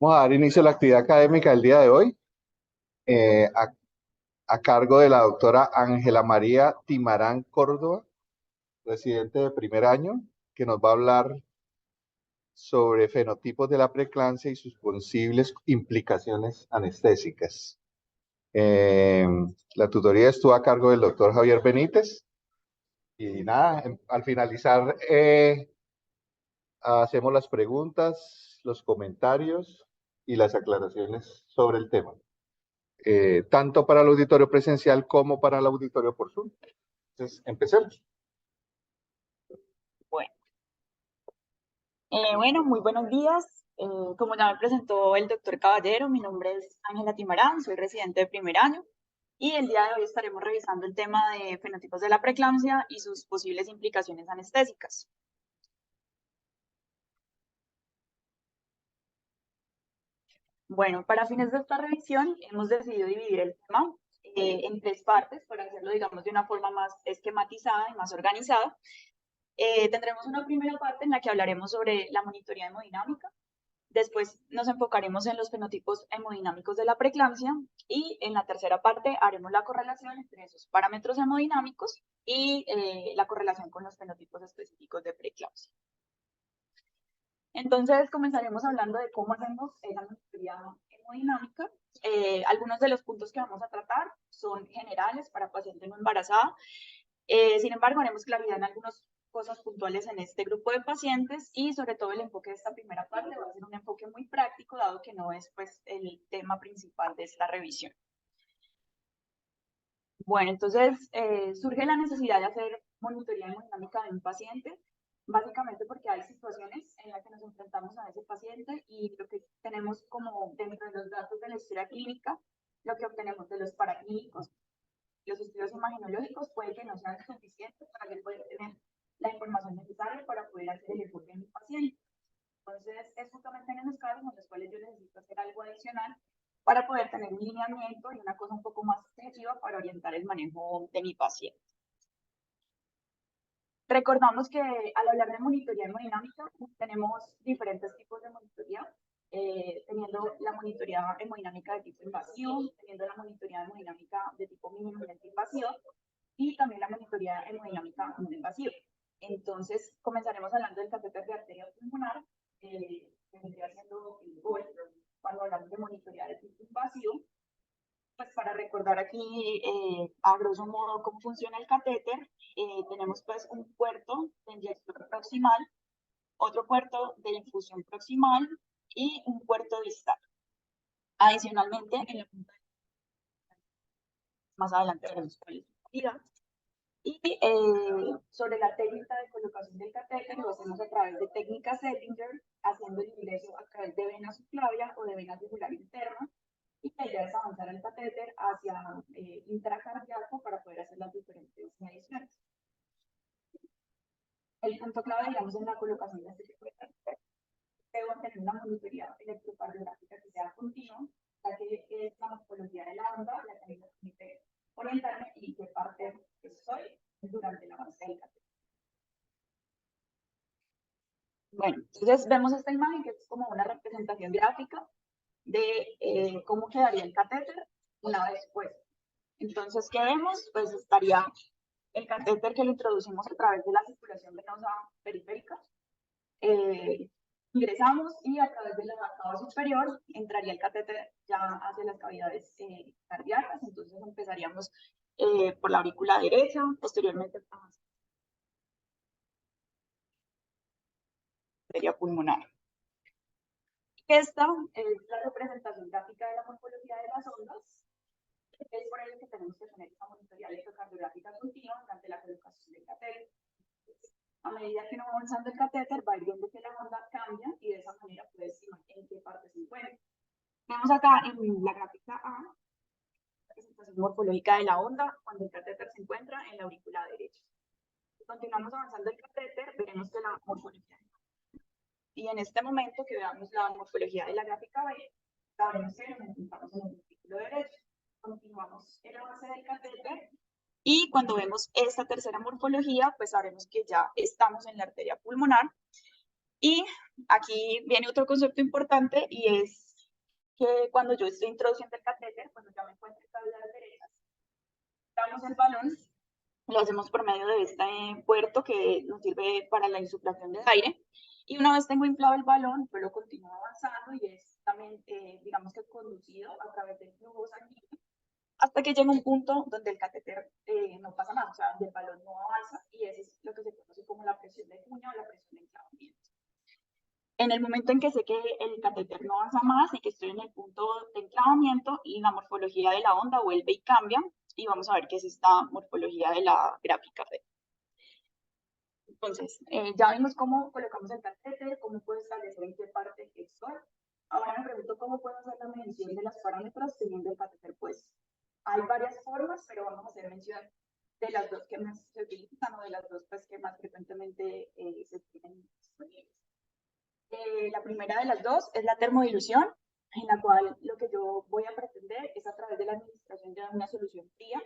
Vamos a dar inicio a la actividad académica del día de hoy, eh, a, a cargo de la doctora Ángela María Timarán Córdoba, residente de primer año, que nos va a hablar sobre fenotipos de la preeclampsia y sus posibles implicaciones anestésicas. Eh, la tutoría estuvo a cargo del doctor Javier Benítez y nada, al finalizar hacemos las preguntas, los comentarios y las aclaraciones sobre el tema. Tanto para el auditorio presencial como para el auditorio por Zoom. Entonces, empecemos. Bueno, muy buenos días. Como ya me presentó el doctor Caballero, mi nombre es Ángela Timarán, soy residente de primer año y el día de hoy estaremos revisando el tema de fenotipos de la preeclampsia y sus posibles implicaciones anestésicas. Bueno, para fines de esta revisión hemos decidido dividir el tema en tres partes para hacerlo, digamos, de una forma más esquematizada y más organizada. Tendremos una primera parte en la que hablaremos sobre la monitoría hemodinámica. Después nos enfocaremos en los fenotipos hemodinámicos de la preeclampsia y en la tercera parte haremos la correlación entre esos parámetros hemodinámicos y la correlación con los fenotipos específicos de preeclampsia. Entonces comenzaremos hablando de cómo hacemos esa monitoría hemodinámica. Algunos de los puntos que vamos a tratar son generales para paciente no embarazada. Sin embargo, haremos claridad en algunas cosas puntuales en este grupo de pacientes y sobre todo el enfoque de esta primera parte va a ser un enfoque muy práctico, dado que no es pues el tema principal de esta revisión. Bueno, entonces surge la necesidad de hacer monitoría hemodinámica de un paciente, básicamente porque hay situaciones en las que nos enfrentamos a ese paciente y lo que tenemos como dentro de los datos de la historia clínica, lo que obtenemos de los paraclínicos, los estudios imaginológicos puede que no sean suficientes para que pueda tener la información necesaria para poder hacer el enfoque en mi paciente. Entonces, es justamente en esos casos en los cuales yo necesito hacer algo adicional para poder tener un lineamiento y una cosa un poco más objetiva para orientar el manejo de mi paciente. Recordamos que al hablar de monitoría hemodinámica, tenemos diferentes tipos de monitoría, teniendo la monitoría hemodinámica de tipo invasivo, teniendo la monitoría hemodinámica de tipo mínimamente invasivo y también la monitoría hemodinámica no invasiva. Entonces, comenzaremos hablando del catéter de arteria pulmonar, que vendría siendo el GOL, cuando hablamos de monitoría de tipo invasivo. Pues para recordar aquí a grosso modo cómo funciona el catéter, tenemos pues un puerto de inyección proximal, otro puerto de infusión proximal y un puerto distal. Adicionalmente, en la punta más adelante veremos cuál es la actividad. Y sobre la técnica de colocación del catéter lo hacemos a través de técnica Settinger, haciendo el ingreso a través de vena subclavia o de vena yugular interna. Y la idea es avanzar el catéter hacia intracardíaco para poder hacer las diferentes mediciones. El punto clave, digamos, en la colocación de este tipo de catéter, debo tener una monitoría electrocardiográfica que sea continua, ya que es la morfología de la onda la que me permite orientarme y qué parte soy durante la avance del catéter. Bueno, entonces vemos esta imagen que es como una representación gráfica de cómo quedaría el catéter una vez puesto. Entonces, ¿qué vemos? Pues estaría el catéter que lo introducimos a través de la circulación venosa periférica. Ingresamos y a través de la cava superior entraría el catéter ya hacia las cavidades cardíacas. Entonces empezaríamos por la aurícula derecha, posteriormente por la arteria pulmonar. Esta es la representación gráfica de la morfología de las ondas. Es por ello que tenemos que tener esta monitoría electrocardiográfica continua durante la colocación del catéter. A medida que no va avanzando el catéter, va viendo que la onda cambia y de esa manera puede estimar en qué parte se encuentra. Vemos acá en la gráfica A la presentación morfológica de la onda cuando el catéter se encuentra en la aurícula derecha. Si continuamos avanzando el catéter, veremos que la morfología. Y en este momento que veamos la morfología de la gráfica B, sabremos que nos encontramos en el ventrículo derecho. Continuamos el avance del catéter y cuando vemos esta tercera morfología, pues sabremos que ya estamos en la arteria pulmonar. Y aquí viene otro concepto importante y es que cuando yo estoy introduciendo el catéter, cuando ya me encuentro en las derechas, damos el balón, lo hacemos por medio de este puerto que nos sirve para la insuflación de aire. Y una vez tengo inflado el balón, yo lo continúo avanzando y es también, digamos que conducido a través del flujo sanguíneo hasta que llega un punto donde el catéter no pasa más, o sea, donde el balón no avanza y eso es lo que se conoce como la presión de cuña o la presión de enclavamiento. En el momento en que sé que el catéter no avanza más y que estoy en el punto de enclavamiento y la morfología de la onda vuelve y cambia, y vamos a ver qué es esta morfología de la gráfica. Entonces, ya vimos cómo colocamos el catéter, cómo puedo establecer en qué parte estoy. Ahora me pregunto cómo puedo hacer la medición de los parámetros teniendo el catéter puesto. Hay varias formas, pero vamos a hacer mención de las dos que más se utilizan o de las dos pues, que más frecuentemente se tienen disponibles. La primera de las dos es la termodilución, en la cual lo que yo voy a pretender es a través de la administración de una solución fría,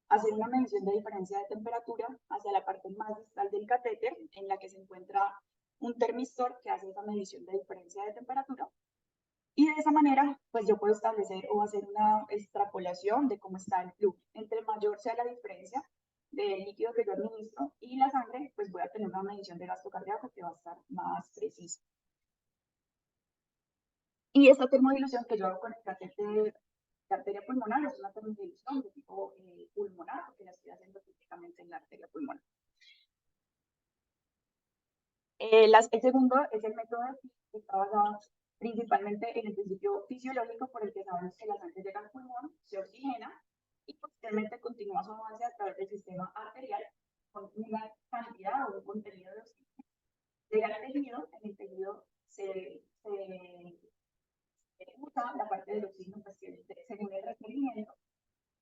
hacer una medición de diferencia de temperatura hacia la parte más distal del catéter, en la que se encuentra un termistor que hace esa medición de diferencia de temperatura. Y de esa manera, pues yo puedo establecer o hacer una extrapolación de cómo está el flujo. Entre mayor sea la diferencia del líquido que yo administro y la sangre, pues voy a tener una medición de gasto cardíaco que va a estar más precisa. Y esta termodilución que yo hago con el catéter de arteria pulmonar es una termodilución de tipo pulmonar, porque la estoy haciendo típicamente en la arteria pulmonar. El segundo es el método de Fick, que está basado principalmente en el principio fisiológico por el que sabemos que la sangre llega al pulmón, se oxigena y posteriormente continúa su avance a través del sistema arterial con una cantidad o un contenido de oxígeno. Llega al tejido, en el tejido se usa la parte del oxígeno pues, según el requerimiento.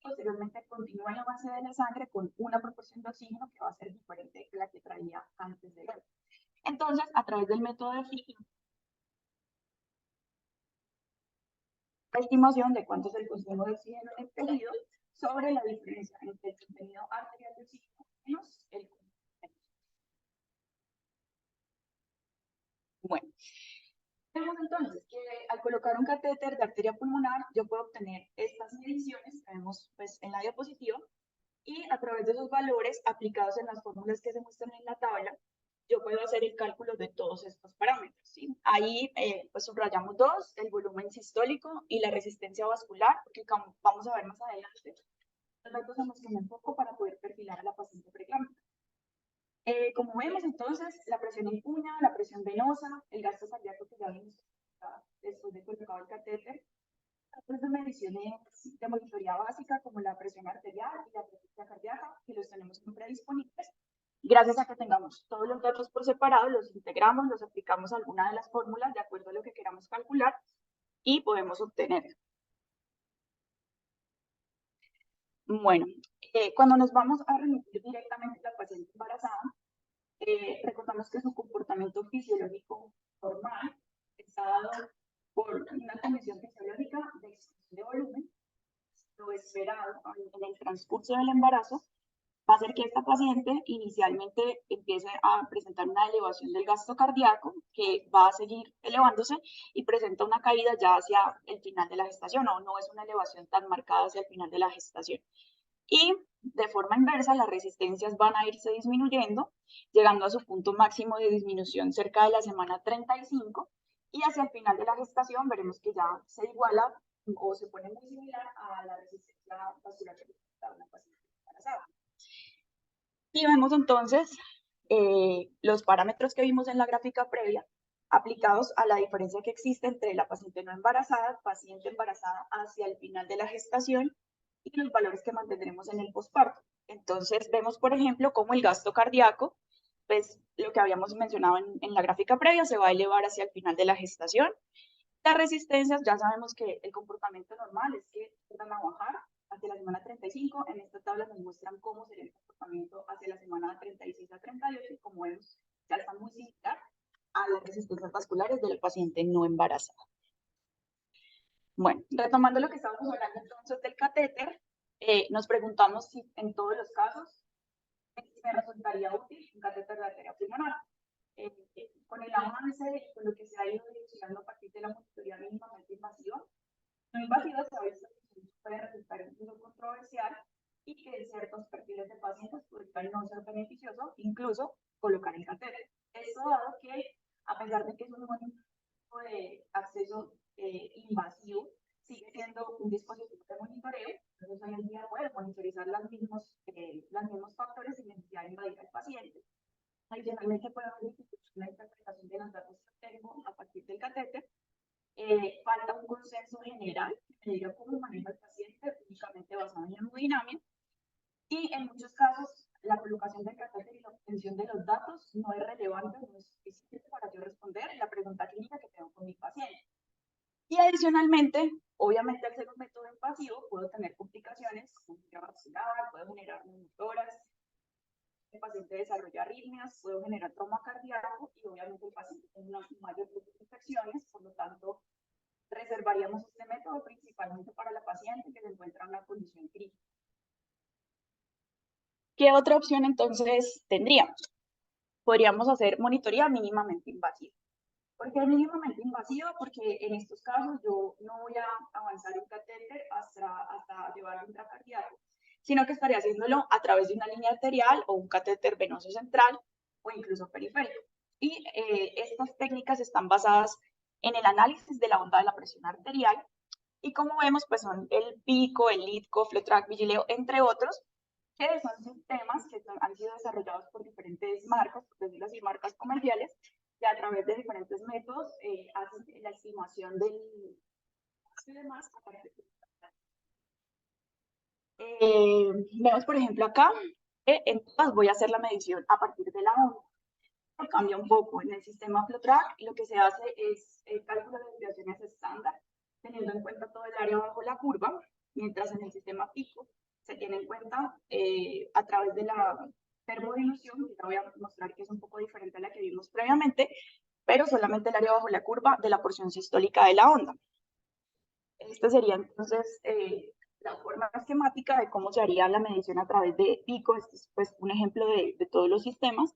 Posteriormente continúa el avance de la sangre con una proporción de oxígeno que va a ser diferente que la que traía antes de él. Entonces, a través del método de Fick, la estimación de cuánto es el consumo de oxígeno en el tejido sobre la diferencia entre el contenido arterial de oxígeno menos el contenido. Bueno, vemos entonces que al colocar un catéter de arteria pulmonar, yo puedo obtener estas mediciones que vemos pues, en la diapositiva y a través de esos valores aplicados en las fórmulas que se muestran en la tabla, yo puedo hacer el cálculo de todos estos parámetros. ¿Sí? Ahí pues subrayamos dos, el volumen sistólico y la resistencia vascular, porque como vamos a ver más adelante, los datos en los que me enfoco para poder perfilar a la paciente preclínica. Como vemos entonces, la presión en cuña, la presión venosa, el gasto cardíaco que ya vimos después de colocado el catéter, datos de mediciones de monitoría básica como la presión arterial y la frecuencia cardíaca, que los tenemos siempre disponibles. Gracias a que tengamos todos los datos por separado, los integramos, los aplicamos a alguna de las fórmulas de acuerdo a lo que queramos calcular y podemos obtener. Bueno, cuando nos vamos a remitir directamente a la paciente embarazada, recordamos que su comportamiento fisiológico normal está dado por una condición fisiológica de expansión de volumen. Lo esperado en el transcurso del embarazo va a ser que esta paciente inicialmente empiece a presentar una elevación del gasto cardíaco que va a seguir elevándose y presenta una caída ya hacia el final de la gestación, o no es una elevación tan marcada hacia el final de la gestación. Y de forma inversa, las resistencias van a irse disminuyendo, llegando a su punto máximo de disminución cerca de la semana 35, y hacia el final de la gestación veremos que ya se iguala o se pone muy similar a la resistencia vascular que presenta una paciente embarazada. Y vemos entonces los parámetros que vimos en la gráfica previa aplicados a la diferencia que existe entre la paciente no embarazada, paciente embarazada hacia el final de la gestación y los valores que mantendremos en el posparto. Entonces vemos, por ejemplo, cómo el gasto cardíaco, pues lo que habíamos mencionado en la gráfica previa, se va a elevar hacia el final de la gestación. Las resistencias, ya sabemos que el comportamiento normal es que van a bajar hacia la semana 35. En esta tabla nos muestran cómo sería el comportamiento hacia la semana 36 a 38, y como vemos, ya está muy similar a las resistencias vasculares del paciente no embarazada. Bueno, retomando lo que estábamos hablando entonces del catéter, nos preguntamos si en todos los casos me resultaría útil un catéter de arteria pulmonar. Con el avance y con lo que se ha ido direccionando a partir de la monitoría mínimamente invasiva, catéter, falta un consenso general que me diga cómo maneja el paciente, únicamente basado en la hemodinamia. Y en muchos casos, la colocación del catéter y la obtención de los datos no es relevante, no es suficiente para yo responder la pregunta clínica que tengo con mi paciente. Y adicionalmente, obviamente al ser un método invasivo, puedo tener complicaciones como vascular, puedo generar neumotoras, el paciente desarrolla arritmias, puedo generar trauma cardíaco y obviamente el paciente tiene una mayor número de infecciones, por lo tanto, reservaríamos este método principalmente para la paciente que se encuentra en una condición crítica. ¿Qué otra opción entonces tendríamos? Podríamos hacer monitoría mínimamente invasiva. ¿Por qué mínimamente invasiva? Porque en estos casos yo no voy a avanzar un catéter hasta llevarlo a intracardíaco, sino que estaría haciéndolo a través de una línea arterial o un catéter venoso central o incluso periférico. Y estas técnicas están basadas en el análisis de la onda de la presión arterial y como vemos, pues son el PICO, el LITCO, FLOTRAC, Vigileo, entre otros, que son sistemas que han sido desarrollados por diferentes marcas, por decirlo así, marcas comerciales, que a través de diferentes métodos hacen la estimación del y demás. Vemos, por ejemplo, acá, en todas voy a hacer la medición a partir de la onda. Cambia un poco. En el sistema FlowTrack lo que se hace es el cálculo de desviaciones estándar, teniendo en cuenta todo el área bajo la curva, mientras en el sistema PICO se tiene en cuenta a través de la termodilución, que te voy a mostrar que es un poco diferente a la que vimos previamente, pero solamente el área bajo la curva de la porción sistólica de la onda. Esta sería entonces la forma esquemática de cómo se haría la medición a través de PICO. Este es pues, un ejemplo de todos los sistemas.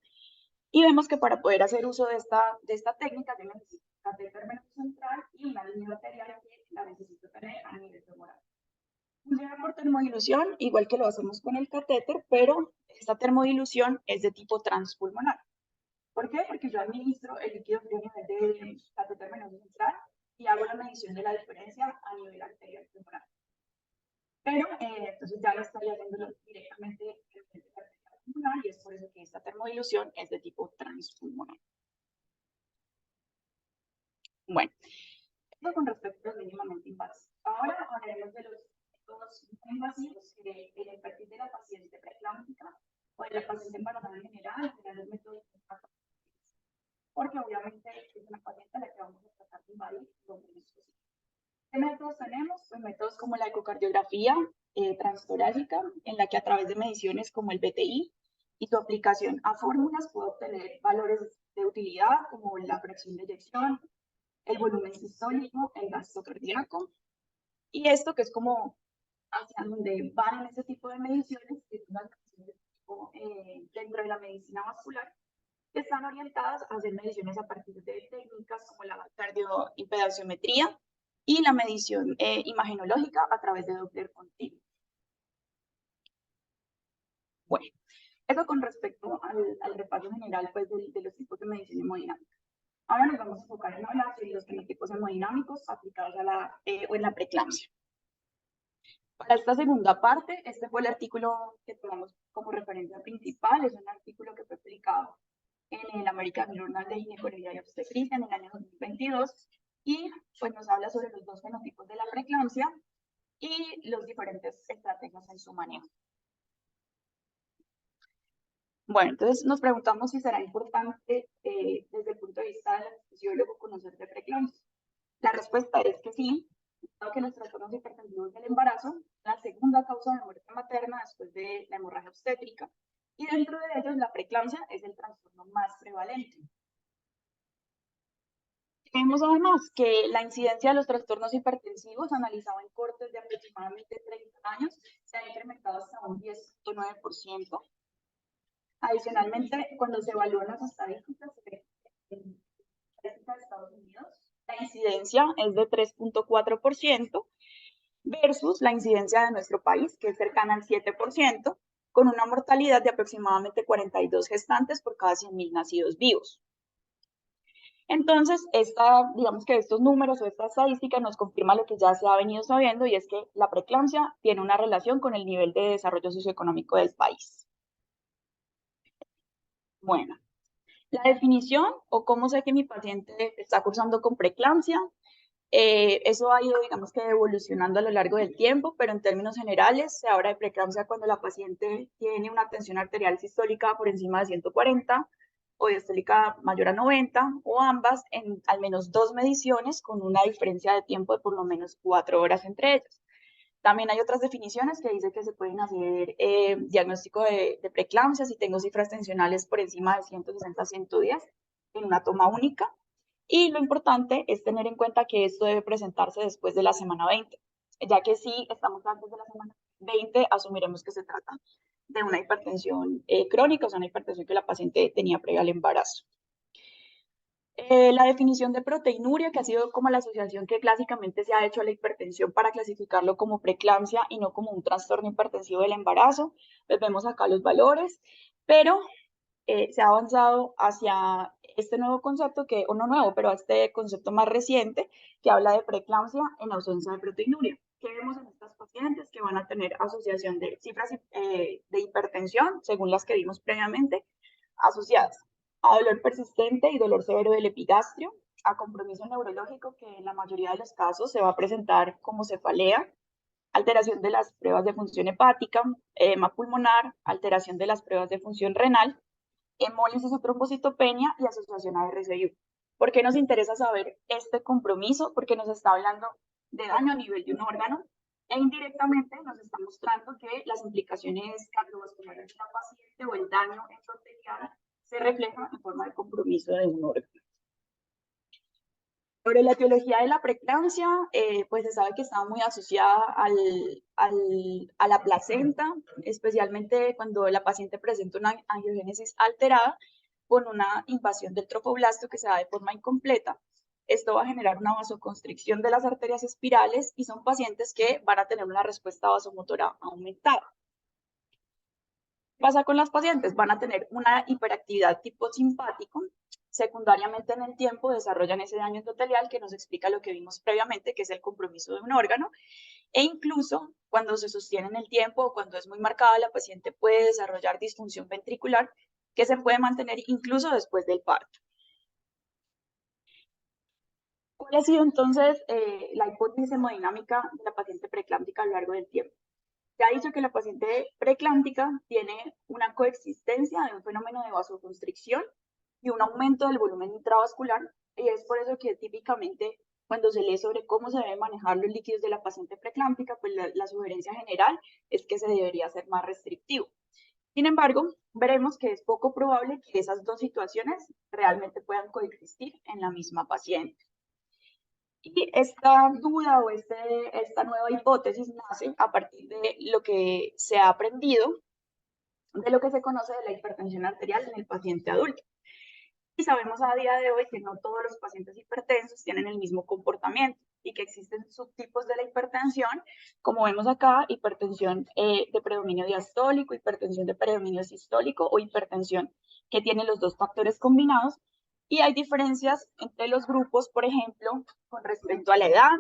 Y vemos que para poder hacer uso de esta técnica, yo necesito un catéter venoso central y una línea arterial que la necesito tener a nivel femoral. Funciona por termodilución, igual que lo hacemos con el catéter, pero esta termodilución es de tipo transpulmonar. ¿Por qué? Porque yo administro el líquido frío a nivel de catéter venoso central y hago la medición de la diferencia a nivel arterial femoral. Pero entonces ya lo estaría haciendo directamente en el catéter pulmonar y es por eso que esta termodilución es de tipo transpulmonar. Bueno, esto con respecto a los mínimamente invasivos. Ahora hablaremos de los métodos no invasivos, el perfil de la paciente preeclámptica o de la paciente embarazada en general, los métodos porque obviamente es una paciente a la que vamos a tratar de invadir lo menos posible. ¿Qué métodos tenemos? Pues métodos como la ecocardiografía transtorácica, en la que a través de mediciones como el BTI y su aplicación a fórmulas puedo obtener valores de utilidad como la fracción de eyección, el volumen sistólico, el gasto cardíaco, y esto que es como hacia donde van en este tipo de mediciones, que son las mediciones dentro de la medicina vascular, que están orientadas a hacer mediciones a partir de técnicas como la cardioimpedanciometría y la medición imagenológica a través de Doppler continuo. Bueno, eso con respecto al repaso general pues, de los tipos de medición hemodinámica. Ahora nos vamos a enfocar en hablar de los fenotipos hemodinámicos aplicados o en la preeclampsia. Para esta segunda parte, este fue el artículo que tomamos como referencia principal. Es un artículo que fue publicado en el American Journal de Ginecología y Obstetricia en el año 2022 y pues nos habla sobre los dos fenotipos de la preeclampsia y los diferentes estrategias en su manejo. Bueno, entonces nos preguntamos si será importante desde el punto de vista del anestesiólogo conocer de preeclampsia. La respuesta es que sí, dado que los trastornos hipertensivos del embarazo, la segunda causa de muerte materna después de la hemorragia obstétrica, y dentro de ellos la preeclampsia es el trastorno más prevalente. Vemos además que la incidencia de los trastornos hipertensivos analizado en cortes de aproximadamente 30 años se ha incrementado hasta un 10.9%. Adicionalmente, cuando se evalúan las estadísticas de Estados Unidos, la incidencia es de 3.4% versus la incidencia de nuestro país, que es cercana al 7%, con una mortalidad de aproximadamente 42 gestantes por cada 100.000 nacidos vivos. Entonces, digamos que estos números o esta estadística nos confirma lo que ya se ha venido sabiendo y es que la preeclampsia tiene una relación con el nivel de desarrollo socioeconómico del país. Bueno, La definición o cómo sé que mi paciente está cursando con preeclampsia, eso ha ido, digamos que evolucionando a lo largo del tiempo, pero en términos generales se habla de preeclampsia cuando la paciente tiene una tensión arterial sistólica por encima de 140 o diastólica mayor a 90 o ambas en al menos 2 mediciones con una diferencia de tiempo de por lo menos 4 horas entre ellas. También hay otras definiciones que dicen que se pueden hacer diagnóstico de preeclampsia si tengo cifras tensionales por encima de 160 a 110 en una toma única. Y lo importante es tener en cuenta que esto debe presentarse después de la semana 20, ya que si estamos antes de la semana 20, asumiremos que se trata de una hipertensión crónica, o sea, una hipertensión que la paciente tenía previa al embarazo. La definición de proteinuria, que ha sido como la asociación que clásicamente se ha hecho a la hipertensión para clasificarlo como preeclampsia y no como un trastorno hipertensivo del embarazo, pues vemos acá los valores, pero se ha avanzado hacia este nuevo concepto, o no nuevo, pero este concepto más reciente, que habla de preeclampsia en ausencia de proteinuria. ¿Qué vemos en estas pacientes? Que van a tener asociación de cifras de hipertensión, según las que vimos previamente, asociadas a dolor persistente y dolor severo del epigastrio, a compromiso neurológico, que en la mayoría de los casos se va a presentar como cefalea, alteración de las pruebas de función hepática, edema pulmonar, alteración de las pruebas de función renal, hemólisis o trombocitopenia y asociación a RCU. ¿Por qué nos interesa saber este compromiso? Porque nos está hablando de daño a nivel de un órgano e indirectamente nos está mostrando que las implicaciones cardiovasculares de la paciente o el daño endotelial se refleja en forma de compromiso de un órgano. Sobre la etiología de la preeclampsia, pues se sabe que está muy asociada a la placenta, especialmente cuando la paciente presenta una angiogénesis alterada con una invasión del trofoblasto que se da de forma incompleta. Esto va a generar una vasoconstricción de las arterias espirales y son pacientes que van a tener una respuesta vasomotora aumentada. ¿Qué pasa con las pacientes? Van a tener una hiperactividad tipo simpático. Secundariamente en el tiempo desarrollan ese daño endotelial que nos explica lo que vimos previamente, que es el compromiso de un órgano. E incluso cuando se sostiene en el tiempo o cuando es muy marcada, la paciente puede desarrollar disfunción ventricular que se puede mantener incluso después del parto. ¿Cuál ha sido entonces la hipótesis hemodinámica de la paciente preeclámptica a lo largo del tiempo? Se ha dicho que la paciente preeclámptica tiene una coexistencia de un fenómeno de vasoconstricción y un aumento del volumen intravascular, y es por eso que típicamente cuando se lee sobre cómo se deben manejar los líquidos de la paciente preeclámptica, pues la sugerencia general es que se debería ser más restrictivo. Sin embargo, veremos que es poco probable que esas dos situaciones realmente puedan coexistir en la misma paciente. Y esta duda o esta nueva hipótesis nace a partir de lo que se ha aprendido de lo que se conoce de la hipertensión arterial en el paciente adulto. Y sabemos a día de hoy que no todos los pacientes hipertensos tienen el mismo comportamiento y que existen subtipos de la hipertensión, como vemos acá, hipertensión de predominio diastólico, hipertensión de predominio sistólico o hipertensión que tiene los dos factores combinados. Y hay diferencias entre los grupos, por ejemplo, con respecto a la edad,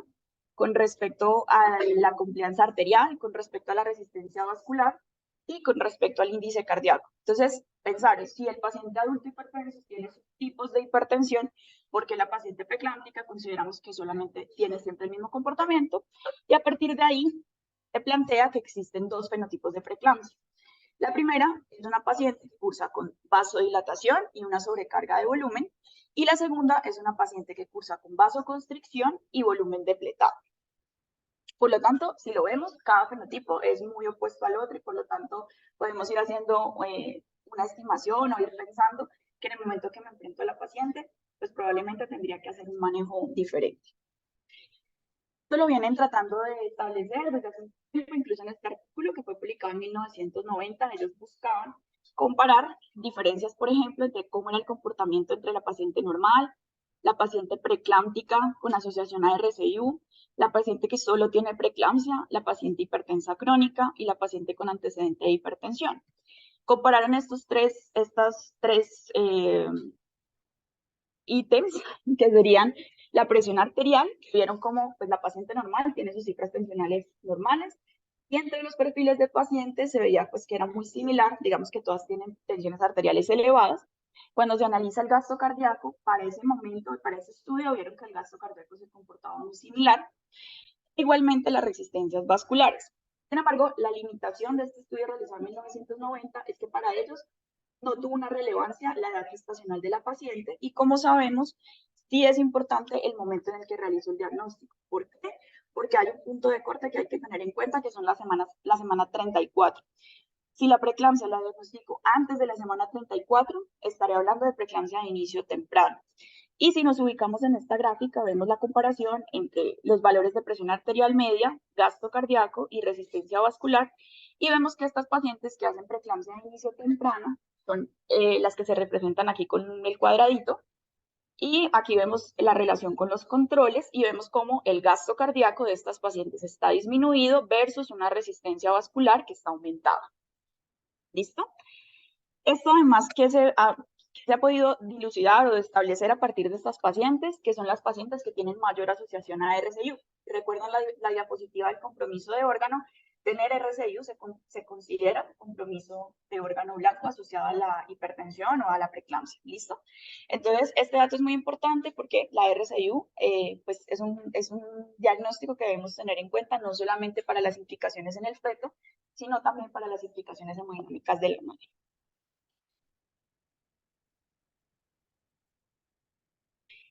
con respecto a la complianza arterial, con respecto a la resistencia vascular y con respecto al índice cardíaco. Entonces, pensar si el paciente adulto hipertenso tiene tipos de hipertensión, porque la paciente preeclámptica consideramos que solamente tiene siempre el mismo comportamiento, y a partir de ahí se plantea que existen dos fenotipos de preeclampsia. La primera es una paciente que cursa con vasodilatación y una sobrecarga de volumen, y la segunda es una paciente que cursa con vasoconstricción y volumen depletado. Por lo tanto, si lo vemos, cada fenotipo es muy opuesto al otro y por lo tanto podemos ir haciendo una estimación o ir pensando que en el momento que me enfrento a la paciente, pues probablemente tendría que hacer un manejo diferente. Esto lo vienen tratando de establecer desde hace un tiempo, incluso en este artículo que fue publicado en 1990, ellos buscaban comparar diferencias, por ejemplo, entre cómo era el comportamiento entre la paciente normal, la paciente preeclámptica con asociación a RCIU, la paciente que solo tiene preeclampsia, la paciente hipertensa crónica y la paciente con antecedente de hipertensión. Compararon estas tres ítems que serían la presión arterial, vieron cómo pues, la paciente normal tiene sus cifras tensionales normales, y entre los perfiles de pacientes se veía pues, que era muy similar, digamos que todas tienen tensiones arteriales elevadas, Cuando se analiza el gasto cardíaco, para ese momento, para ese estudio, vieron que el gasto cardíaco se comportaba muy similar. Igualmente las resistencias vasculares. Sin embargo, la limitación de este estudio realizado en 1990 es que para ellos no tuvo una relevancia la edad gestacional de la paciente y como sabemos, sí es importante el momento en el que realizó el diagnóstico. ¿Por qué? Porque hay un punto de corte que hay que tener en cuenta, que son la semana 34. Si la preeclampsia la diagnostico antes de la semana 34, estaré hablando de preeclampsia de inicio temprano. Y si nos ubicamos en esta gráfica, vemos la comparación entre los valores de presión arterial media, gasto cardíaco y resistencia vascular. Y vemos que estas pacientes que hacen preeclampsia de inicio temprano son las que se representan aquí con el cuadradito. Y aquí vemos la relación con los controles y vemos cómo el gasto cardíaco de estas pacientes está disminuido versus una resistencia vascular que está aumentada. ¿Listo? Esto además que se ha podido dilucidar o establecer a partir de estas pacientes, que son las pacientes que tienen mayor asociación a RCIU. ¿Recuerdan la diapositiva del compromiso de órgano? Tener RCIU se considera compromiso de órgano blanco asociado a la hipertensión o a la preeclampsia. ¿Listo? Entonces, este dato es muy importante porque la RCIU pues es un diagnóstico que debemos tener en cuenta no solamente para las implicaciones en el feto, sino también para las implicaciones hemodinámicas de la madre.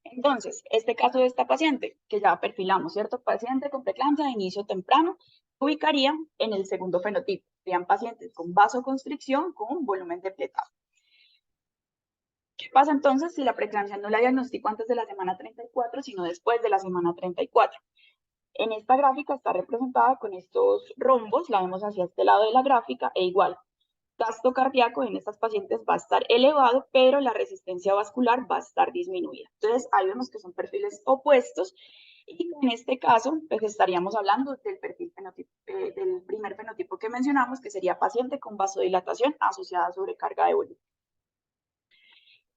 Entonces, este caso de esta paciente, que ya perfilamos, ¿cierto? Paciente con preeclampsia de inicio temprano, ubicaría en el segundo fenotipo. Serían pacientes con vasoconstricción con volumen depletado. ¿Qué pasa entonces si la preeclampsia no la diagnostico antes de la semana 34, sino después de la semana 34? En esta gráfica está representada con estos rombos, la vemos hacia este lado de la gráfica, e igual, gasto cardíaco en estas pacientes va a estar elevado, pero la resistencia vascular va a estar disminuida. Entonces, ahí vemos que son perfiles opuestos y en este caso, pues estaríamos hablando del perfil del primer fenotipo que mencionamos, que sería paciente con vasodilatación asociada a sobrecarga de volumen.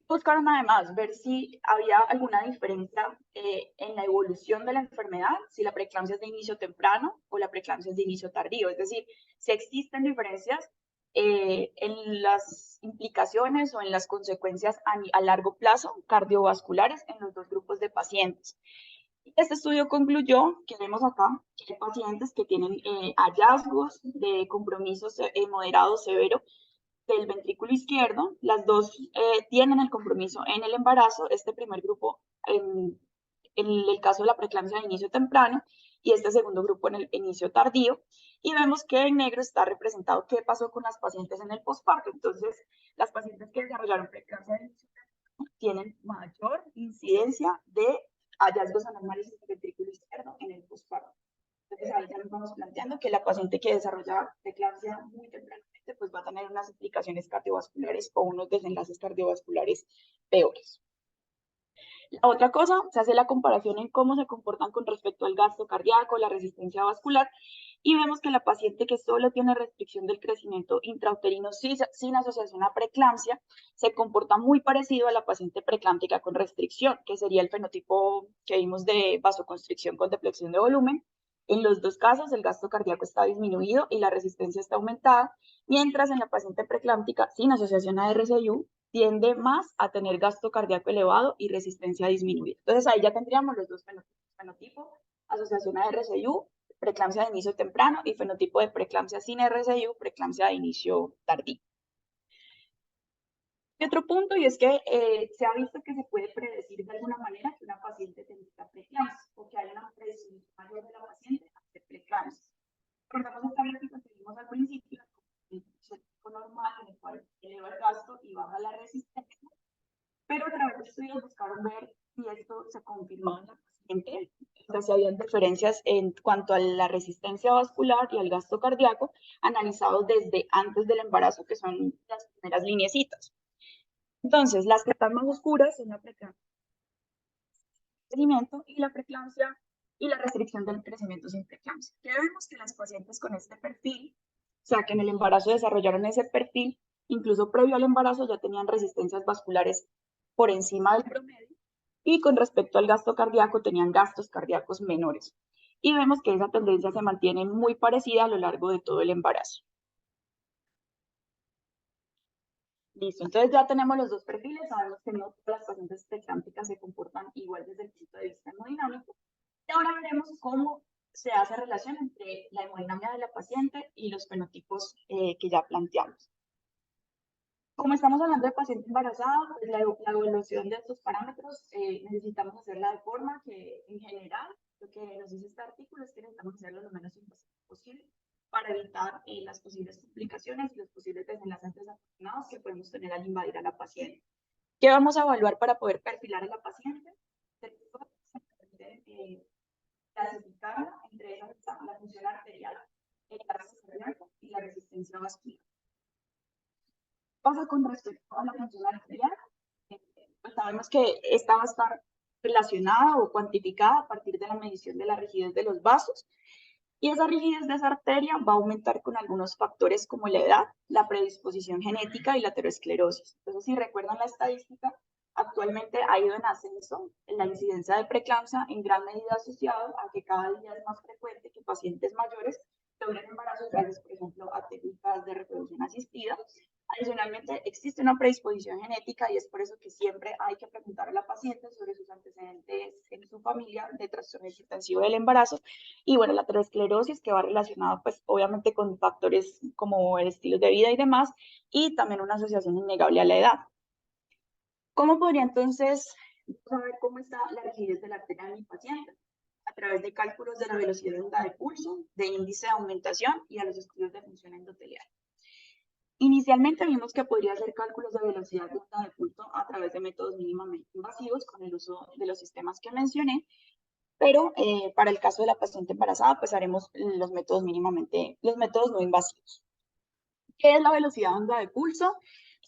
Buscaron además ver si había alguna diferencia en la evolución de la enfermedad, si la preeclampsia es de inicio temprano o la preeclampsia es de inicio tardío, es decir, si existen diferencias en las implicaciones o en las consecuencias a largo plazo cardiovasculares en los dos grupos de pacientes. Este estudio concluyó, que vemos acá, que hay pacientes que tienen hallazgos de compromiso moderado severo del ventrículo izquierdo. Las dos tienen el compromiso en el embarazo. Este primer grupo en el caso de la preeclampsia de inicio temprano y este segundo grupo en el inicio tardío. Y vemos que en negro está representado qué pasó con las pacientes en el posparto. Entonces, las pacientes que desarrollaron preeclampsia de inicio temprano tienen mayor incidencia de hallazgos anormales en el ventrículo izquierdo en el posparto. Entonces ahí ya nos vamos planteando que la paciente que desarrolla preeclampsia muy tempranamente pues va a tener unas implicaciones cardiovasculares o unos desenlaces cardiovasculares peores. La otra cosa, se hace la comparación en cómo se comportan con respecto al gasto cardíaco, la resistencia vascular, y vemos que la paciente que solo tiene restricción del crecimiento intrauterino sin asociación a preeclampsia se comporta muy parecido a la paciente preeclámptica con restricción, que sería el fenotipo que vimos de vasoconstricción con depleción de volumen. En los dos casos, el gasto cardíaco está disminuido y la resistencia está aumentada, mientras en la paciente preeclámptica sin asociación a RCIU tiende más a tener gasto cardíaco elevado y resistencia disminuida. Entonces ahí ya tendríamos los dos fenotipos, asociación a RCIU, preeclampsia de inicio temprano y fenotipo de preeclampsia sin RCIU, preeclampsia de inicio tardío. Y otro punto, y es que se ha visto que se puede predecir de alguna manera que una paciente tendrá preeclampsia o que hay una predicción mayor de la paciente ante preeclampsia. Recordemos esta gráfica que vimos al principio, el ciclo normal en el cual eleva el gasto y baja la resistencia, pero a través de estudios buscaron ver si esto se confirmaba en la paciente, o sea, si habían diferencias en cuanto a la resistencia vascular y al gasto cardíaco, analizados desde antes del embarazo, que son las primeras lineecitas. Entonces, las que están más oscuras son la preeclampsia y la preeclampsia y la restricción del crecimiento sin preeclampsia. Que vemos que las pacientes con este perfil, o sea, que en el embarazo desarrollaron ese perfil, incluso previo al embarazo ya tenían resistencias vasculares por encima del promedio y con respecto al gasto cardíaco tenían gastos cardíacos menores. Y vemos que esa tendencia se mantiene muy parecida a lo largo de todo el embarazo. Listo, entonces ya tenemos los dos perfiles, sabemos que no todas las pacientes preeclámpticas se comportan igual desde el punto de vista hemodinámico. Y ahora veremos cómo se hace relación entre la hemodinamia de la paciente y los fenotipos que ya planteamos. Como estamos hablando de paciente embarazada, pues la evaluación de estos parámetros necesitamos hacerla de forma que, en general, lo que nos dice este artículo es que necesitamos hacerlo lo menos invasivo posible para evitar las posibles complicaciones y los posibles desenlaces desafortunados que podemos tener al invadir a la paciente. ¿Qué vamos a evaluar para poder perfilar a la paciente? Clasificarla entre ellas la función arterial, el gasto cardíaco y la resistencia vascular. Pasa con respecto a la función arterial, pues sabemos que esta va a estar relacionada o cuantificada a partir de la medición de la rigidez de los vasos. Y esa rigidez de esa arteria va a aumentar con algunos factores como la edad, la predisposición genética y la aterosclerosis. Entonces, si recuerdan la estadística, actualmente ha ido en ascenso la incidencia de preeclampsia, en gran medida asociado a que cada día es más frecuente que pacientes mayores logren embarazos gracias, por ejemplo, a técnicas de reproducción asistida. Adicionalmente, existe una predisposición genética y es por eso que siempre hay que preguntar a la paciente sobre sus antecedentes en su familia de trastorno hipertensivo del embarazo. Y bueno, la aterosclerosis que va relacionada pues obviamente con factores como el estilo de vida y demás, y también una asociación innegable a la edad. ¿Cómo podría entonces saber cómo está la rigidez de la arteria de mi paciente? A través de cálculos de la velocidad de onda de pulso, de índice de aumentación y a los estudios de función endotelial. Inicialmente vimos que podría hacer cálculos de velocidad de onda de pulso a través de métodos mínimamente invasivos con el uso de los sistemas que mencioné, pero para el caso de la paciente embarazada, pues haremos los métodos no invasivos. ¿Qué es la velocidad de onda de pulso?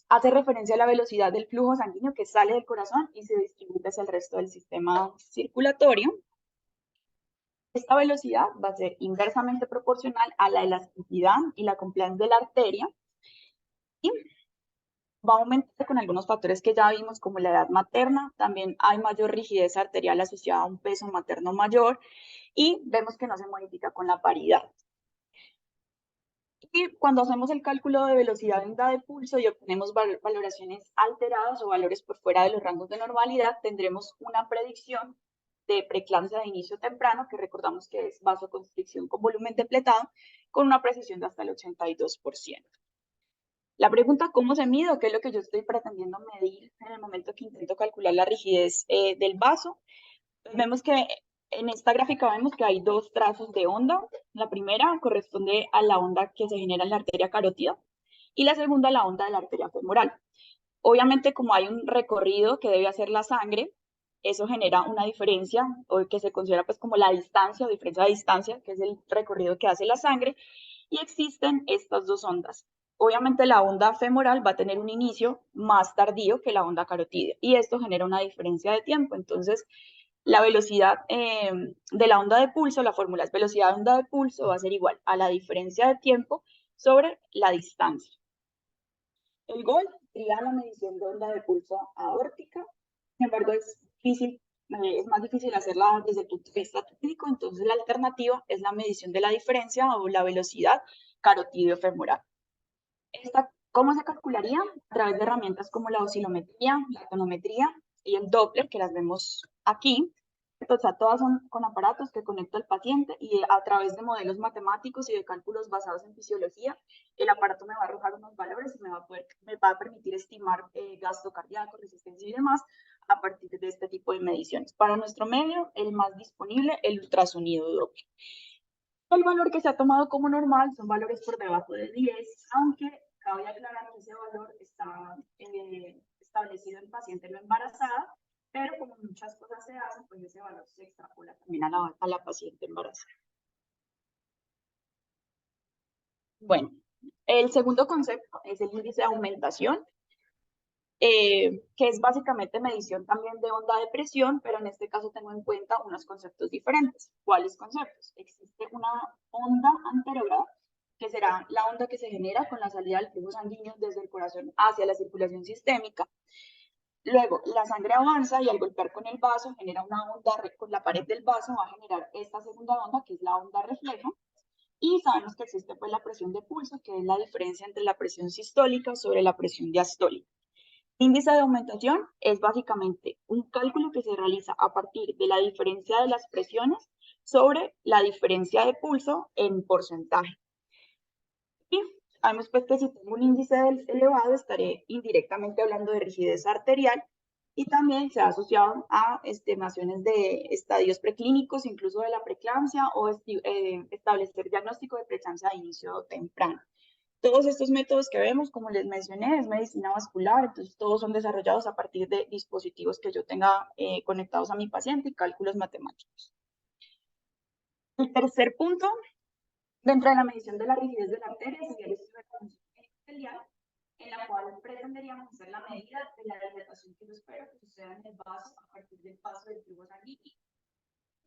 Hace referencia a la velocidad del flujo sanguíneo que sale del corazón y se distribuye hacia el resto del sistema circulatorio. Esta velocidad va a ser inversamente proporcional a la elasticidad y la compliance de la arteria y va a aumentar con algunos factores que ya vimos, como la edad materna. También hay mayor rigidez arterial asociada a un peso materno mayor y vemos que no se modifica con la paridad. Y cuando hacemos el cálculo de velocidad de onda de pulso y obtenemos valoraciones alteradas o valores por fuera de los rangos de normalidad, tendremos una predicción de preeclampsia de inicio temprano, que recordamos que es vasoconstricción con volumen depletado, con una precisión de hasta el 82%. La pregunta, ¿cómo se mide? ¿Qué es lo que yo estoy pretendiendo medir en el momento que intento calcular la rigidez del vaso? Pues vemos que en esta gráfica vemos que hay dos trazos de onda. La primera corresponde a la onda que se genera en la arteria carótida y la segunda a la onda de la arteria femoral. Obviamente, como hay un recorrido que debe hacer la sangre, eso genera una diferencia, o que se considera pues como la distancia o diferencia de distancia, que es el recorrido que hace la sangre, y existen estas dos ondas. Obviamente la onda femoral va a tener un inicio más tardío que la onda carótida, y esto genera una diferencia de tiempo. Entonces, la velocidad de la onda de pulso, la fórmula es velocidad de onda de pulso, va a ser igual a la diferencia de tiempo sobre la distancia. El GOL sería la medición de onda de pulso aórtica. Sin embargo, es más difícil hacerla desde el punto de vista técnico, entonces la alternativa es la medición de la diferencia o la velocidad carotidio-femoral. ¿Cómo se calcularía? A través de herramientas como la oscilometría, la tonometría y el Doppler, que las vemos aquí. O sea, todas son con aparatos que conecto al paciente y a través de modelos matemáticos y de cálculos basados en fisiología, el aparato me va a arrojar unos valores y me va a permitir estimar gasto cardíaco, resistencia y demás a partir de este tipo de mediciones. Para nuestro medio, el más disponible, el ultrasonido Doppler. El valor que se ha tomado como normal son valores por debajo de 10, aunque cabe aclarar que ese valor está establecido en paciente no embarazada, pero como muchas cosas se hacen, pues ese valor se extrapola también a la paciente embarazada. Bueno, el segundo concepto es el índice de aumentación, que es básicamente medición también de onda de presión, pero en este caso tengo en cuenta unos conceptos diferentes. ¿Cuáles conceptos? Existe una onda anterograda, que será la onda que se genera con la salida del flujo sanguíneo desde el corazón hacia la circulación sistémica. Luego, la sangre avanza y al golpear con el vaso genera una onda, con la pared del vaso va a generar esta segunda onda, que es la onda reflejo. Y sabemos que existe pues la presión de pulso, que es la diferencia entre la presión sistólica sobre la presión diastólica. Índice de aumentación es básicamente un cálculo que se realiza a partir de la diferencia de las presiones sobre la diferencia de pulso en porcentaje. Y sabemos pues que si tengo un índice elevado estaré indirectamente hablando de rigidez arterial y también se ha asociado a estimaciones de estadios preclínicos, incluso de la preeclampsia o establecer diagnóstico de preeclampsia de inicio temprano. Todos estos métodos que vemos, como les mencioné, es medicina vascular, entonces todos son desarrollados a partir de dispositivos que yo tenga conectados a mi paciente y cálculos matemáticos. El tercer punto, dentro de la medición de la rigidez de la arteria, sería el estudio de condición endotelial, en la cual pretenderíamos hacer la medida de la dilatación que yo espero que suceda en el vaso a partir del paso del flujo sanguíneo.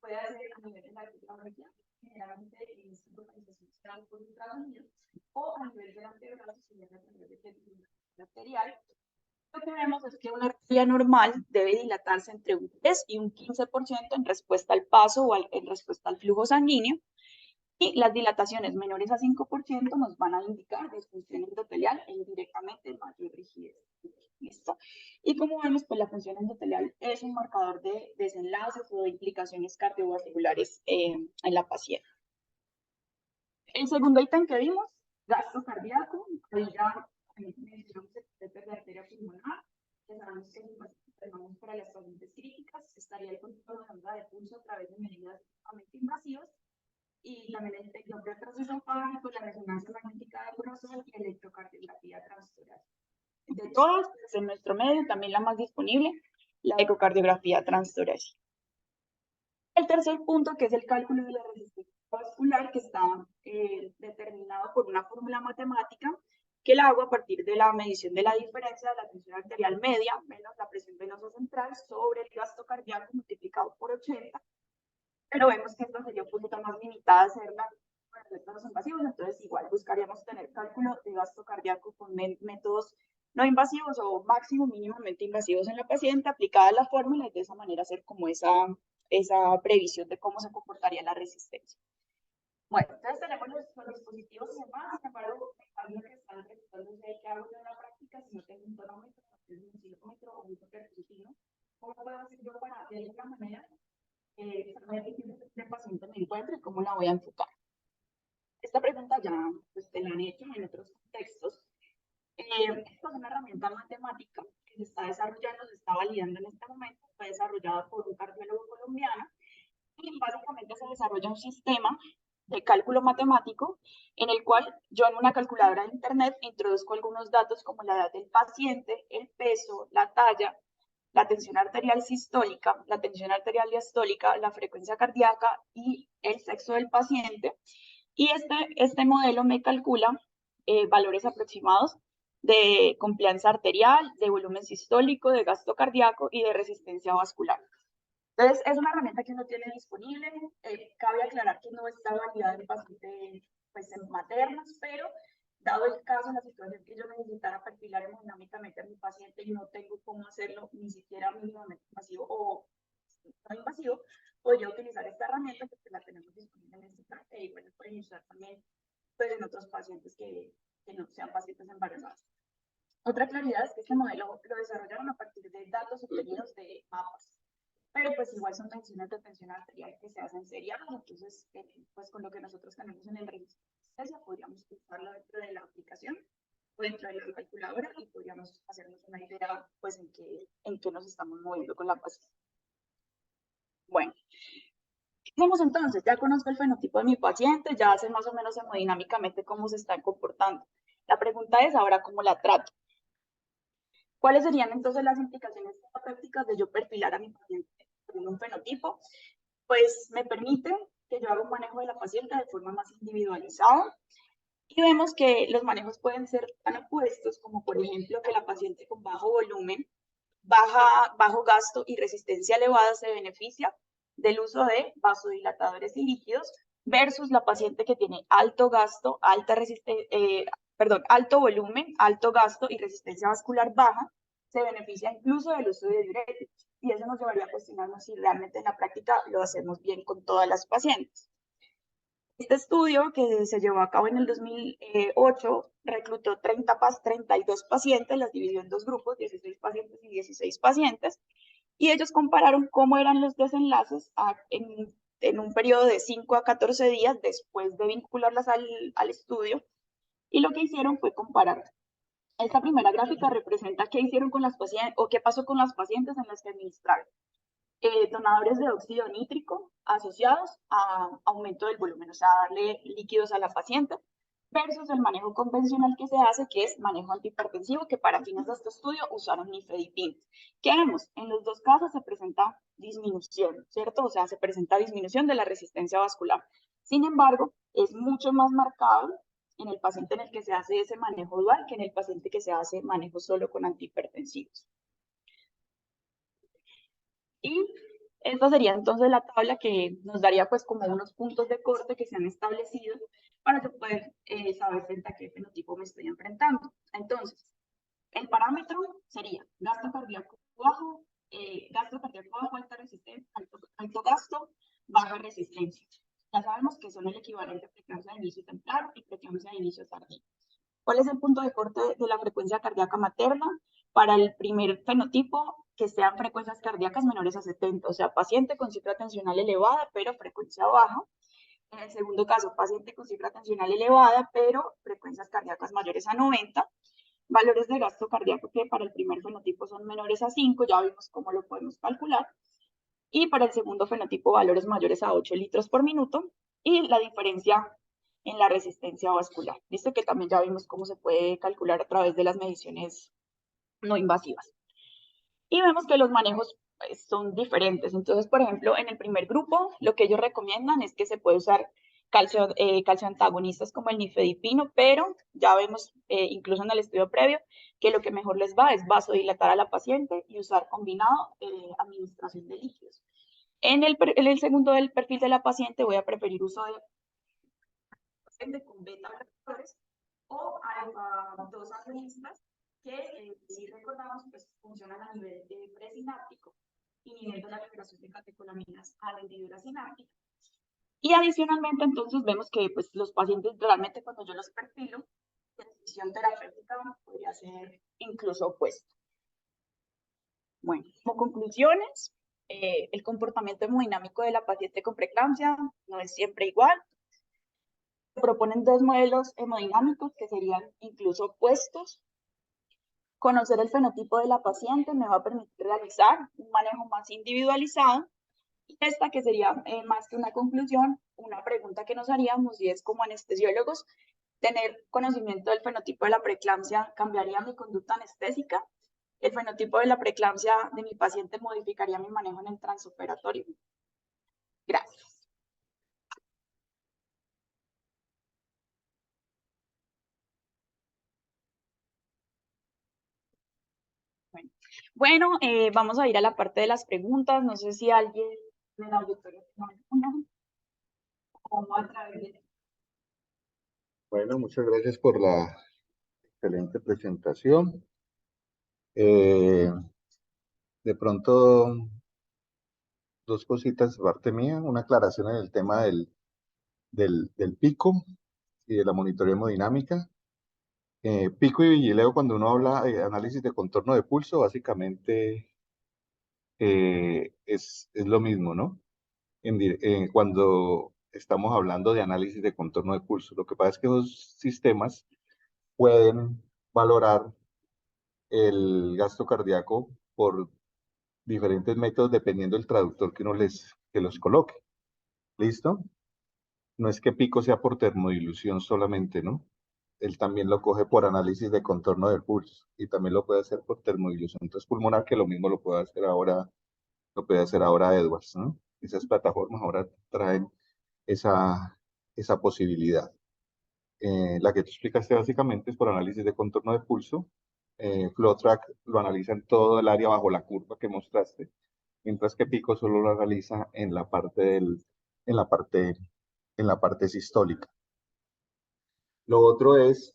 Puede hacer a nivel de la arteria, generalmente en esta localización será por ultrasonido, o a nivel del antebrazo, si es a través de cirugía arterial. Lo que vemos es que una arteria normal debe dilatarse entre un 3 y un 15% en respuesta al paso o en respuesta al flujo sanguíneo, y las dilataciones menores a 5% nos van a indicar disfunción endotelial e indirectamente mayor rigidez. ¿Listo? Y como vemos, pues la función endotelial es un marcador de desenlaces o de implicaciones cardiovasculares en la paciente. El segundo ítem que vimos, gasto cardíaco, ahí ya mencionamos el de arteria pulmonar, que sabemos que tenemos para las pacientes críticas, estaría el control de la onda de pulso a través de medidas sumamente invasivas, y también el electrocardiograma transesofágico, la resonancia magnética del corazón y electrocardiografía transtorácica. De todas, pues en nuestro medio, también la más disponible, la ecocardiografía transtorácica. El tercer punto, que es el cálculo de la resistencia vascular, que está determinado por una fórmula matemática, que la hago a partir de la medición de la diferencia de la tensión arterial media menos la presión venosa central sobre el gasto cardíaco multiplicado por 80, pero vemos que esto sería un poquito más limitada a hacerla con métodos invasivos, entonces igual buscaríamos tener cálculo de gasto cardíaco con métodos no invasivos o máximo mínimamente invasivos en la paciente, aplicada la fórmula y de esa manera hacer como esa previsión de cómo se comportaría la resistencia. Bueno, entonces tenemos los dispositivos y demás, sin embargo, algo que están preguntándose qué hago yo en la práctica si no tengo un tonómetro, un oscilómetro o un percutino, ¿cómo puedo hacer yo para de alguna manera saber qué tipo de paciente me encuentro y cómo la voy a enfocar? Esta pregunta ya pues, te la han hecho en otros contextos. Esta es una herramienta matemática que se está desarrollando, se está validando en este momento, fue desarrollada por un cardiólogo colombiano y básicamente se desarrolla un sistema de cálculo matemático en el cual yo en una calculadora de internet introduzco algunos datos como la edad del paciente, el peso, la talla, la tensión arterial sistólica, la tensión arterial diastólica, la frecuencia cardíaca y el sexo del paciente. Y este modelo me calcula valores aproximados de compliance arterial, de volumen sistólico, de gasto cardíaco y de resistencia vascular. Entonces, es una herramienta que uno tiene disponible. Cabe aclarar que no está validada en pacientes pues, en maternas, pero dado el caso, la situación que yo necesitara perfilar hemodinámicamente a mi paciente y no tengo cómo hacerlo ni siquiera mínimamente invasivo o no invasivo, podría utilizar esta herramienta porque la tenemos disponible en este caso y bueno, pueden usar también pues, en otros pacientes que no sean pacientes embarazados. Otra claridad es que este modelo lo desarrollaron a partir de datos obtenidos de mapas, pero pues igual son mediciones de tensión arterial que se hacen seriadas, entonces pues con lo que nosotros tenemos en el registro de anestesia podríamos utilizarlo dentro de la aplicación o dentro de la calculadora y podríamos hacernos una idea pues en qué nos estamos moviendo con la paciente. Bueno, ¿qué hacemos entonces? Ya conozco el fenotipo de mi paciente, ya sé más o menos hemodinámicamente cómo se está comportando. La pregunta es ahora cómo la trato. ¿Cuáles serían entonces las implicaciones prácticas de yo perfilar a mi paciente con un fenotipo? Pues me permite que yo haga un manejo de la paciente de forma más individualizada y vemos que los manejos pueden ser tan opuestos como por ejemplo que la paciente con bajo volumen, bajo gasto y resistencia elevada se beneficia del uso de vasodilatadores y líquidos versus la paciente que tiene alto gasto, alto volumen, alto gasto y resistencia vascular baja, se beneficia incluso del uso de diuréticos. Y eso nos llevaría a cuestionarnos si realmente en la práctica lo hacemos bien con todas las pacientes. Este estudio, que se llevó a cabo en el 2008, reclutó 32 pacientes, las dividió en dos grupos, 16 pacientes y 16 pacientes, y ellos compararon cómo eran los desenlaces en un periodo de 5 a 14 días después de vincularlas al estudio, y lo que hicieron fue comparar. Esta primera gráfica representa qué hicieron con las pacientes o qué pasó con las pacientes en las que administraron donadores de óxido nítrico asociados a aumento del volumen, o sea, darle líquidos a la paciente, versus el manejo convencional que se hace, que es manejo antihipertensivo, que para fines de este estudio usaron nifedipine. ¿Qué vemos? En los dos casos se presenta disminución, ¿cierto? O sea, se presenta disminución de la resistencia vascular. Sin embargo, es mucho más marcado en el paciente en el que se hace ese manejo dual que en el paciente que se hace manejo solo con antihipertensivos. Y esta sería entonces la tabla que nos daría pues como unos puntos de corte que se han establecido para yo poder saber frente a qué fenotipo me estoy enfrentando. Entonces, el parámetro sería gasto cardíaco bajo, alta resistencia, alto gasto, baja resistencia. Ya sabemos que son el equivalente a preeclampsia de inicio temprano y preeclampsia de inicio tardío. ¿Cuál es el punto de corte de la frecuencia cardíaca materna? Para el primer fenotipo, que sean frecuencias cardíacas menores a 70, o sea, paciente con cifra tensional elevada, pero frecuencia baja. En el segundo caso, paciente con cifra tensional elevada, pero frecuencias cardíacas mayores a 90. Valores de gasto cardíaco que para el primer fenotipo son menores a 5, ya vimos cómo lo podemos calcular. Y para el segundo fenotipo, valores mayores a 8 litros por minuto. Y la diferencia en la resistencia vascular. Listo, que también ya vimos cómo se puede calcular a través de las mediciones no invasivas. Y vemos que los manejos pues, son diferentes. Entonces, por ejemplo, en el primer grupo, lo que ellos recomiendan es que se puede usar calcio antagonistas como el nifedipino, pero ya vemos, incluso en el estudio previo, que lo que mejor les va es vasodilatar a la paciente y usar combinado administración de líquidos. En el segundo del perfil de la paciente voy a preferir uso de con beta bloqueadores o alfa-2 agonistas que, si recordamos, pues funcionan a nivel de presináptico, inhibiendo la liberación de catecolaminas a la hendidura sináptica. Y adicionalmente, entonces, vemos que pues, los pacientes realmente cuando yo los perfilo, la decisión terapéutica podría ser incluso opuesta. Bueno, como conclusiones, el comportamiento hemodinámico de la paciente con preeclampsia no es siempre igual. Se proponen dos modelos hemodinámicos que serían incluso opuestos. Conocer el fenotipo de la paciente me va a permitir realizar un manejo más individualizado. Y esta que sería más que una conclusión, una pregunta que nos haríamos y es como anestesiólogos, tener conocimiento del fenotipo de la preeclampsia cambiaría mi conducta anestésica. El fenotipo de la preeclampsia de mi paciente modificaría mi manejo en el transoperatorio. Gracias. Bueno, vamos a ir a la parte de las preguntas. No sé si alguien de la auditoría tiene alguna. O a través de... Bueno, muchas gracias por la excelente presentación. De pronto, dos cositas de parte mía, una aclaración en el tema del pico y de la monitoreo hemodinámica. Pico y vigileo, cuando uno habla de análisis de contorno de pulso, básicamente es lo mismo, ¿no? Cuando estamos hablando de análisis de contorno de pulso. Lo que pasa es que esos sistemas pueden valorar el gasto cardíaco por diferentes métodos dependiendo del traductor que los coloque. ¿Listo? No es que pico sea por termodilución solamente, ¿no? Él también lo coge por análisis de contorno del pulso y también lo puede hacer por termodilución transpulmonar, que lo mismo lo puede hacer ahora Edwards, ¿no? Esas plataformas ahora traen esa posibilidad. La que tú explicaste básicamente es por análisis de contorno de pulso. FlowTrack lo analiza en todo el área bajo la curva que mostraste, mientras que Pico solo lo analiza en la parte, en la parte sistólica. Lo otro es,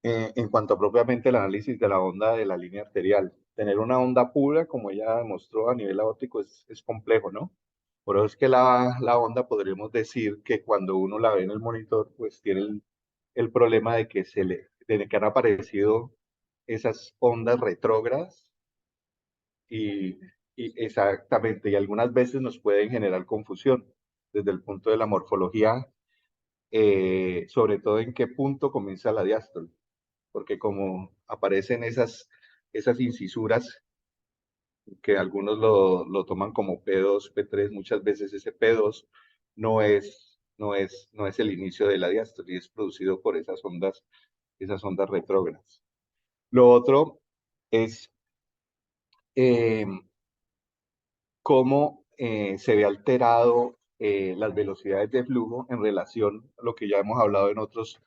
en cuanto a propiamente el análisis de la onda de la línea arterial. Tener una onda pura, como ella demostró a nivel aórtico, es complejo, ¿no? Por eso es que la onda podríamos decir que cuando uno la ve en el monitor, pues tiene el problema de que han aparecido esas ondas retrógradas y, y exactamente, y algunas veces nos pueden generar confusión desde el punto de la morfología, sobre todo en qué punto comienza la diástole, porque como aparecen esas incisuras que algunos lo toman como P2, P3, muchas veces ese P2 no es el inicio de la diástole, y es producido por esas ondas retrógradas. Lo otro es eh, cómo se ve alterado las velocidades de flujo en relación a lo que ya hemos hablado en otros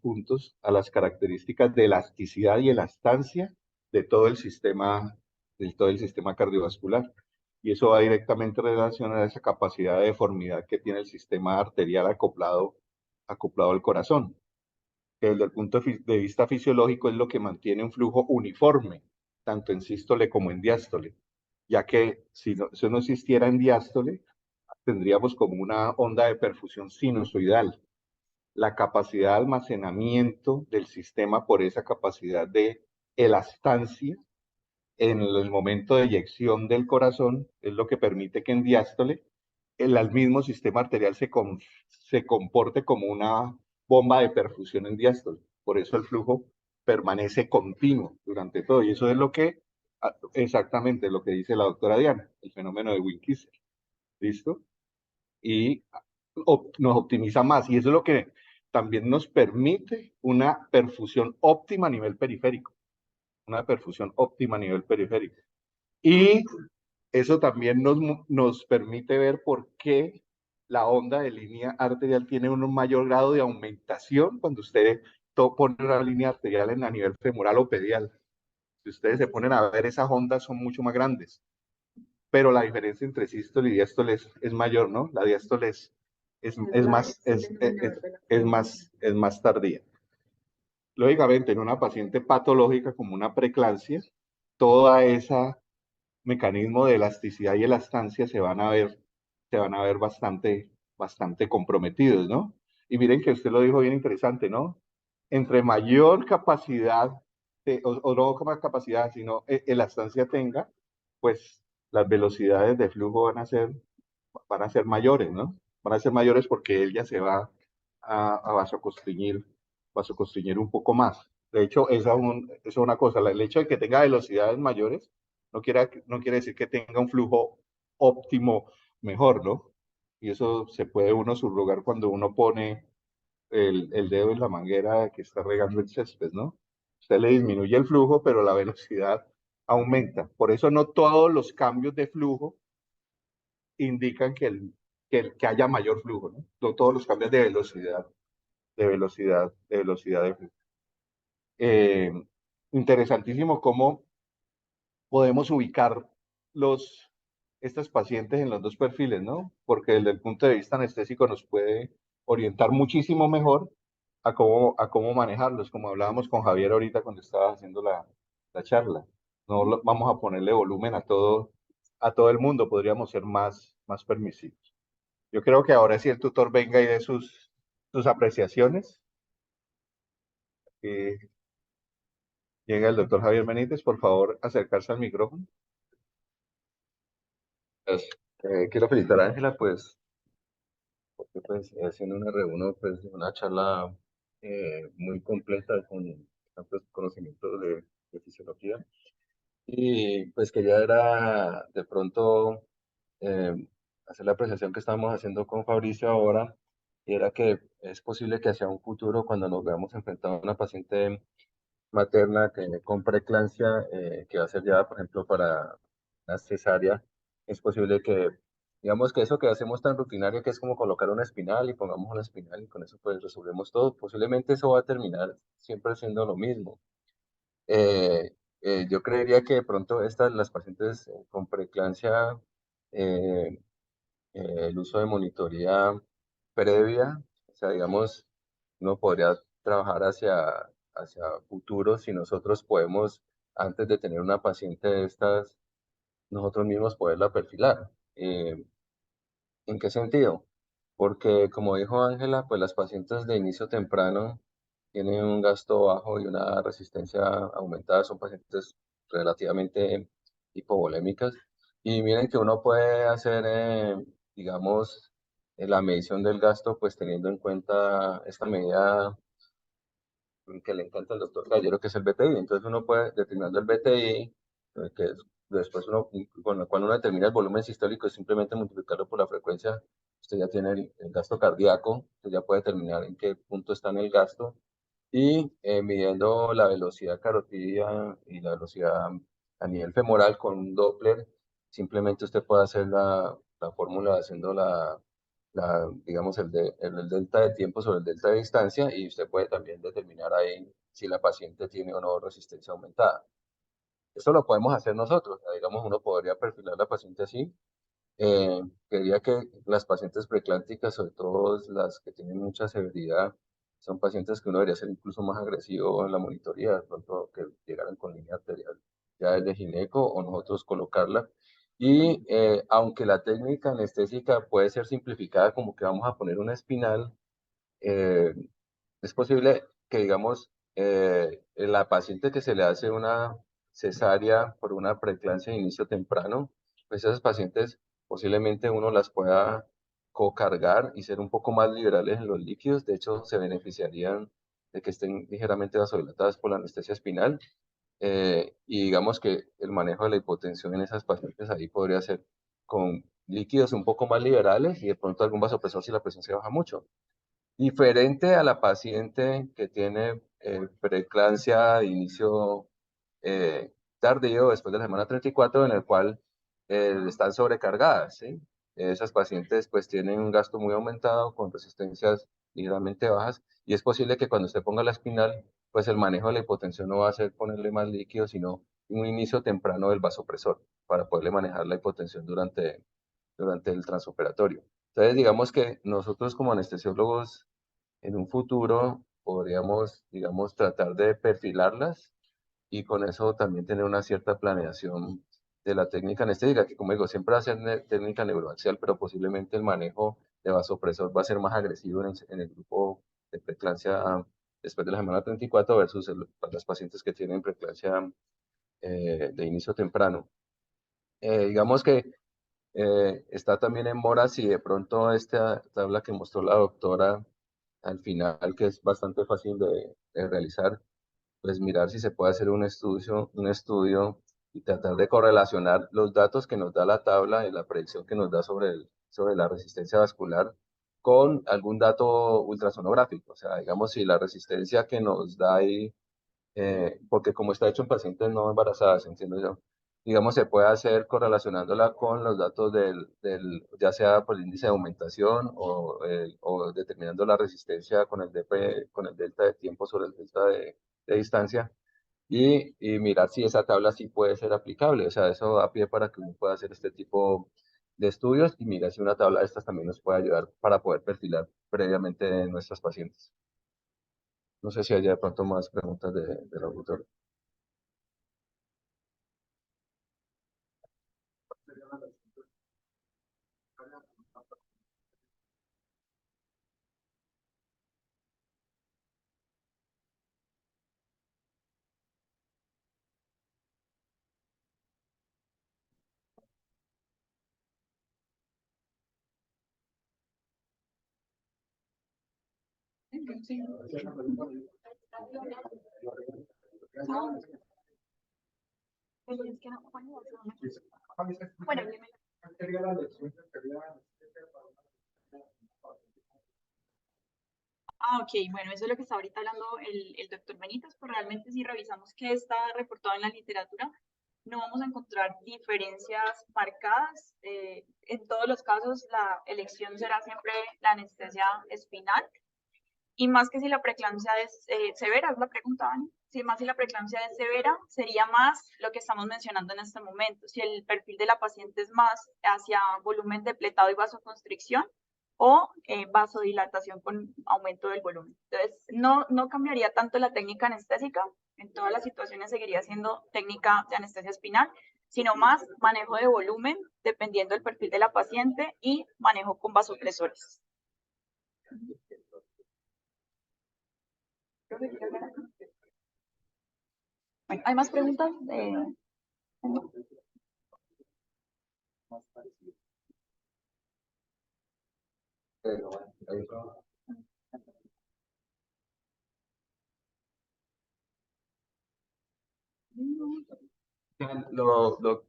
puntos, a las características de elasticidad y elastancia de todo el sistema cardiovascular. Y eso va directamente relacionado a esa capacidad de deformidad que tiene el sistema arterial acoplado al corazón, que desde el punto de vista fisiológico es lo que mantiene un flujo uniforme, tanto en sístole como en diástole, ya que si eso no existiera en diástole, tendríamos como una onda de perfusión sinusoidal. La capacidad de almacenamiento del sistema por esa capacidad de elastancia en el momento de eyección del corazón es lo que permite que en diástole el mismo sistema arterial se comporte como una bomba de perfusión en diástole. Por eso el flujo permanece continuo durante todo. Y eso es exactamente lo que dice la doctora Diana, el fenómeno de Winkiser. ¿Listo? Y nos optimiza más. Y eso es lo que también nos permite una perfusión óptima a nivel periférico. Una perfusión óptima a nivel periférico. Y eso también nos permite ver por qué la onda de línea arterial tiene un mayor grado de aumentación cuando usted pone una línea arterial a nivel femoral o pedial. Si ustedes se ponen a ver, esas ondas son mucho más grandes, pero la diferencia entre sístole y diástole es mayor, ¿no? La diástole es más tardía. Lógicamente, en una paciente patológica como una preeclampsia, toda esa mecanismo de elasticidad y elastancia se van a ver bastante comprometidos, ¿no? Y miren que usted lo dijo bien interesante, ¿no? Entre mayor capacidad, o no como capacidad, sino elastancia tenga, pues las velocidades de flujo van a ser mayores, ¿no? Van a ser mayores porque él ya se va a vasoconstricir un poco más. De hecho, eso es una cosa, el hecho de que tenga velocidades mayores no quiere decir que tenga un flujo óptimo mejor, ¿no? Y eso se puede uno subrogar cuando uno pone el dedo en la manguera que está regando el césped, ¿no? Usted le disminuye el flujo, pero la velocidad aumenta. Por eso no todos los cambios de flujo indican que haya mayor flujo, ¿no? No todos los cambios de velocidad de flujo. Eh, Interesantísimo cómo podemos ubicar estas pacientes en los dos perfiles, ¿no? Porque desde el punto de vista anestésico nos puede orientar muchísimo mejor a cómo manejarlos, como hablábamos con Javier ahorita cuando estaba haciendo la charla. No vamos a ponerle volumen a todo el mundo, podríamos ser más permisivos. Yo creo que ahora sí el tutor venga y dé sus apreciaciones. Eh, Llega el doctor Javier Benítez, por favor, acercarse al micrófono. Pues, quiero felicitar a Ángela, pues, porque pues haciendo una reunión, pues, una charla muy completa con tantos conocimientos de fisiología. Y pues quería era de pronto eh, hacer la apreciación que estamos haciendo con Fabricio ahora, y era que es posible que hacia un futuro, cuando nos veamos enfrentados a una paciente materna que con preeclampsia, que va a ser ya, por ejemplo, para una cesárea, es posible que, digamos que eso que hacemos tan rutinario, que es como colocar una espinal y pongamos una espinal y con eso pues resolvemos todo, posiblemente eso va a terminar siempre siendo lo mismo. Yo creería que de pronto las pacientes con preeclampsia, eh, el uso de monitoría previa, o sea, digamos, uno podría trabajar hacia futuro si nosotros podemos, antes de tener una paciente de estas, nosotros mismos poderla perfilar. ¿En qué sentido? Porque como dijo Ángela, pues las pacientes de inicio temprano tienen un gasto bajo y una resistencia aumentada, son pacientes relativamente hipovolémicas. Y miren que uno puede hacer, digamos, la medición del gasto, pues teniendo en cuenta esta medida que le encanta al doctor Gallero, que es el BTI. Entonces uno puede, determinando el BTI, que es, después uno, con lo cual uno determina el volumen sistólico, es simplemente multiplicarlo por la frecuencia, usted ya tiene el gasto cardíaco, usted ya puede determinar en qué punto está en el gasto, y midiendo la velocidad carotidia y la velocidad a nivel femoral con un Doppler, simplemente usted puede hacer la fórmula haciendo digamos, el delta de tiempo sobre el delta de distancia, y usted puede también determinar ahí si la paciente tiene o no resistencia aumentada. Esto lo podemos hacer nosotros, digamos, uno podría perfilar a la paciente así. Quería que las pacientes preeclánticas, sobre todo las que tienen mucha severidad, son pacientes que uno debería ser incluso más agresivo en la monitoría, de pronto que llegaran con línea arterial ya desde gineco o nosotros colocarla. Y aunque la técnica anestésica puede ser simplificada, como que vamos a poner una espinal, eh, es posible que, digamos, la paciente que se le hace una cesárea por una preeclampsia de inicio temprano, pues esas pacientes posiblemente uno las pueda cocargar y ser un poco más liberales en los líquidos. De hecho, se beneficiarían de que estén ligeramente vasodilatadas por la anestesia espinal. Y digamos que el manejo de la hipotensión en esas pacientes ahí podría ser con líquidos un poco más liberales y de pronto algún vasopresor si la presión se baja mucho. Diferente a la paciente que tiene preeclampsia de inicio tardío, después de la semana 34, en el cual están sobrecargadas, ¿sí? Esas pacientes pues tienen un gasto muy aumentado con resistencias ligeramente bajas, y es posible que cuando usted ponga la espinal, pues el manejo de la hipotensión no va a ser ponerle más líquido, sino un inicio temprano del vasopresor para poderle manejar la hipotensión durante el transoperatorio. Entonces, digamos que nosotros como anestesiólogos en un futuro podríamos, digamos, tratar de perfilarlas y con eso también tener una cierta planeación de la técnica anestésica, que como digo, siempre va a ser técnica neuroaxial, pero posiblemente el manejo de vasopresor va a ser más agresivo en el grupo de preeclampsia después de la semana 34 versus las pacientes que tienen preeclampsia de inicio temprano. Digamos que está también en mora si de pronto esta tabla que mostró la doctora al final, que es bastante fácil de realizar, pues mirar si se puede hacer un estudio y tratar de correlacionar los datos que nos da la tabla y la predicción que nos da sobre la resistencia vascular con algún dato ultrasonográfico. O sea, digamos, si la resistencia que nos da ahí, porque como está hecho en pacientes no embarazadas, entiendo yo, digamos, se puede hacer correlacionándola con los datos ya sea por el índice de aumentación o determinando la resistencia con el con el delta de tiempo sobre el delta de distancia, y mirar si esa tabla sí puede ser aplicable. O sea, eso da pie para que uno pueda hacer este tipo de estudios y mirar si una tabla de estas también nos puede ayudar para poder perfilar previamente nuestros pacientes. No sé si haya de pronto más preguntas del auditor. Bueno, ok, bueno, eso es lo que está ahorita hablando el doctor Benítez, pues realmente si revisamos qué está reportado en la literatura, no vamos a encontrar diferencias marcadas. En todos los casos, la elección será siempre la anestesia espinal. Y más que si la preeclampsia es severa, es la pregunta, Dani. Si más si la preeclampsia es severa, sería más lo que estamos mencionando en este momento. Si el perfil de la paciente es más hacia volumen depletado y vasoconstricción o vasodilatación con aumento del volumen. Entonces, no cambiaría tanto la técnica anestésica. En todas las situaciones seguiría siendo técnica de anestesia espinal. sino más manejo de volumen, dependiendo del perfil de la paciente, y manejo con vasopresores. Bueno, ¿hay más preguntas?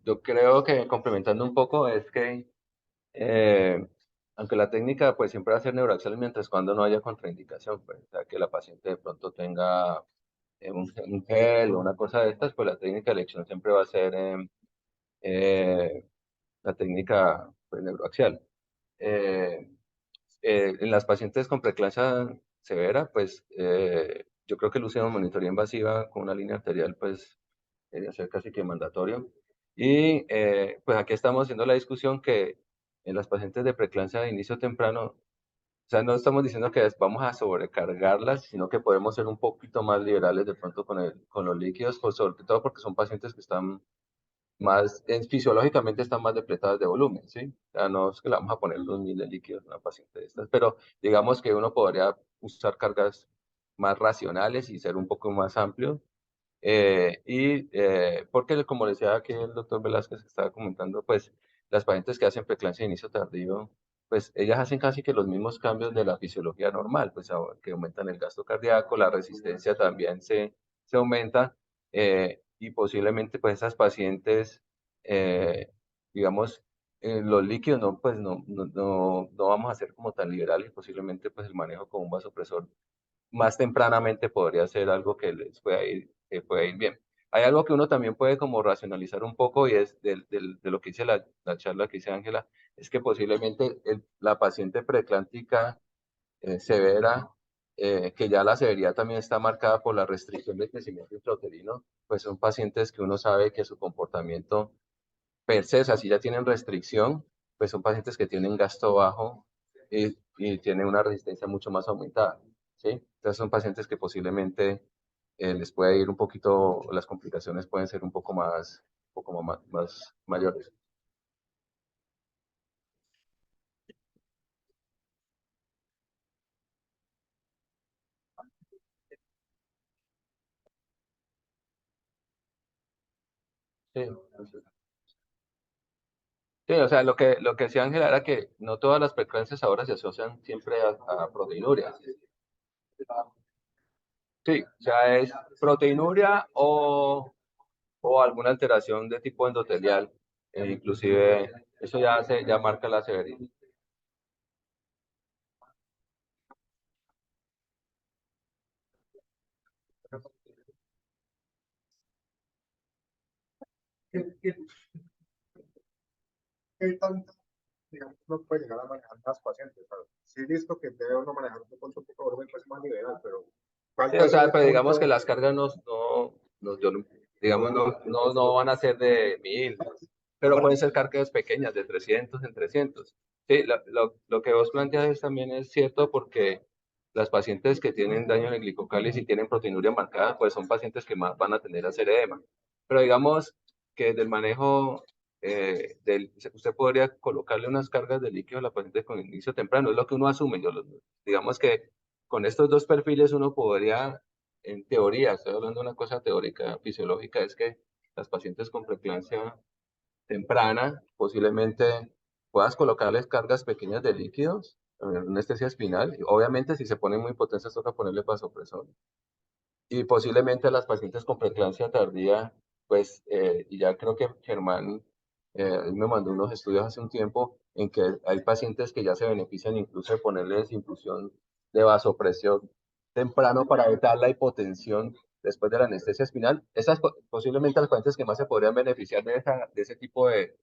Yo creo que complementando un poco es que eh, aunque la técnica pues siempre va a ser neuroaxial mientras cuando no haya contraindicación, pues, o sea, que la paciente de pronto tenga un gel o una cosa de estas, pues la técnica de elección siempre va a ser eh, la técnica pues, neuroaxial. Eh, en las pacientes con preeclampsia severa, pues yo creo que el uso de monitoría invasiva con una línea arterial pues debería ser casi que mandatorio. Y pues aquí estamos haciendo la discusión que en las pacientes de preeclampsia de inicio temprano, o sea, no estamos diciendo que vamos a sobrecargarlas, sino que podemos ser un poquito más liberales de pronto con los líquidos, pues sobre todo porque son pacientes que están más, fisiológicamente están más depletadas de volumen, ¿sí? O sea, no es que le vamos a poner 2000 de líquidos a una paciente de estas, pero digamos que uno podría usar cargas más racionales y ser un poco más amplio. Porque, como decía aquí el doctor Velázquez que estaba comentando, pues las pacientes que hacen preeclampsia de inicio tardío, pues ellas hacen casi que los mismos cambios de la fisiología normal, pues que aumentan el gasto cardíaco, la resistencia también se aumenta, y posiblemente pues esas pacientes, eh, digamos, los líquidos no, pues no vamos a ser como tan liberales, posiblemente pues el manejo con un vasopresor más tempranamente podría ser algo que les que pueda ir bien. Hay algo que uno también puede como racionalizar un poco y es de lo que dice la charla que dice Ángela, es que posiblemente la paciente preeclántica severa, que ya la severidad también está marcada por la restricción del crecimiento intrauterino, pues son pacientes que uno sabe que su comportamiento per se, o sea, si ya tienen restricción, pues son pacientes que tienen gasto bajo y tienen una resistencia mucho más aumentada, ¿sí? Entonces son pacientes que posiblemente les puede ir un poquito, las complicaciones pueden ser un poco más mayores. Sí, sí, o sea, lo que decía Ángela era que no todas las frecuencias ahora se asocian siempre a proteinuria. Sí, o sea, es proteinuria o alguna alteración de tipo endotelial, inclusive eso ya marca la severidad. ¿Qué tanto, digamos, no puede llegar a manejar las pacientes? ¿Sabes? Sí, listo que debe uno manejar un poco de volumen, pues más liberal, pero ¿cuál Sí, o puede ser sea, el pero digamos que punto? las cargas digamos, no van a ser de 1000, pero pueden ser cargas pequeñas, de 300 en 300. Sí, lo que vos planteas también es cierto porque las pacientes que tienen daño en el glicocálice y tienen proteinuria marcada, pues son pacientes que más van a tener a hacer edema. Pero digamos que del manejo, usted podría colocarle unas cargas de líquido a la paciente con inicio temprano, es lo que uno asume. Digamos que con estos dos perfiles uno podría, en teoría, estoy hablando de una cosa teórica, fisiológica, es que las pacientes con preeclampsia temprana, posiblemente puedas colocarles cargas pequeñas de líquidos, anestesia espinal, y obviamente si se ponen muy potentes toca ponerle vasopresor. Y posiblemente a las pacientes con preeclampsia tardía, pues, y ya creo que Germán él me mandó unos estudios hace un tiempo en que hay pacientes que ya se benefician incluso de ponerles infusión de vasopresión temprano para evitar la hipotensión después de la anestesia espinal. Esas posiblemente las pacientes que más se podrían beneficiar de ese tipo de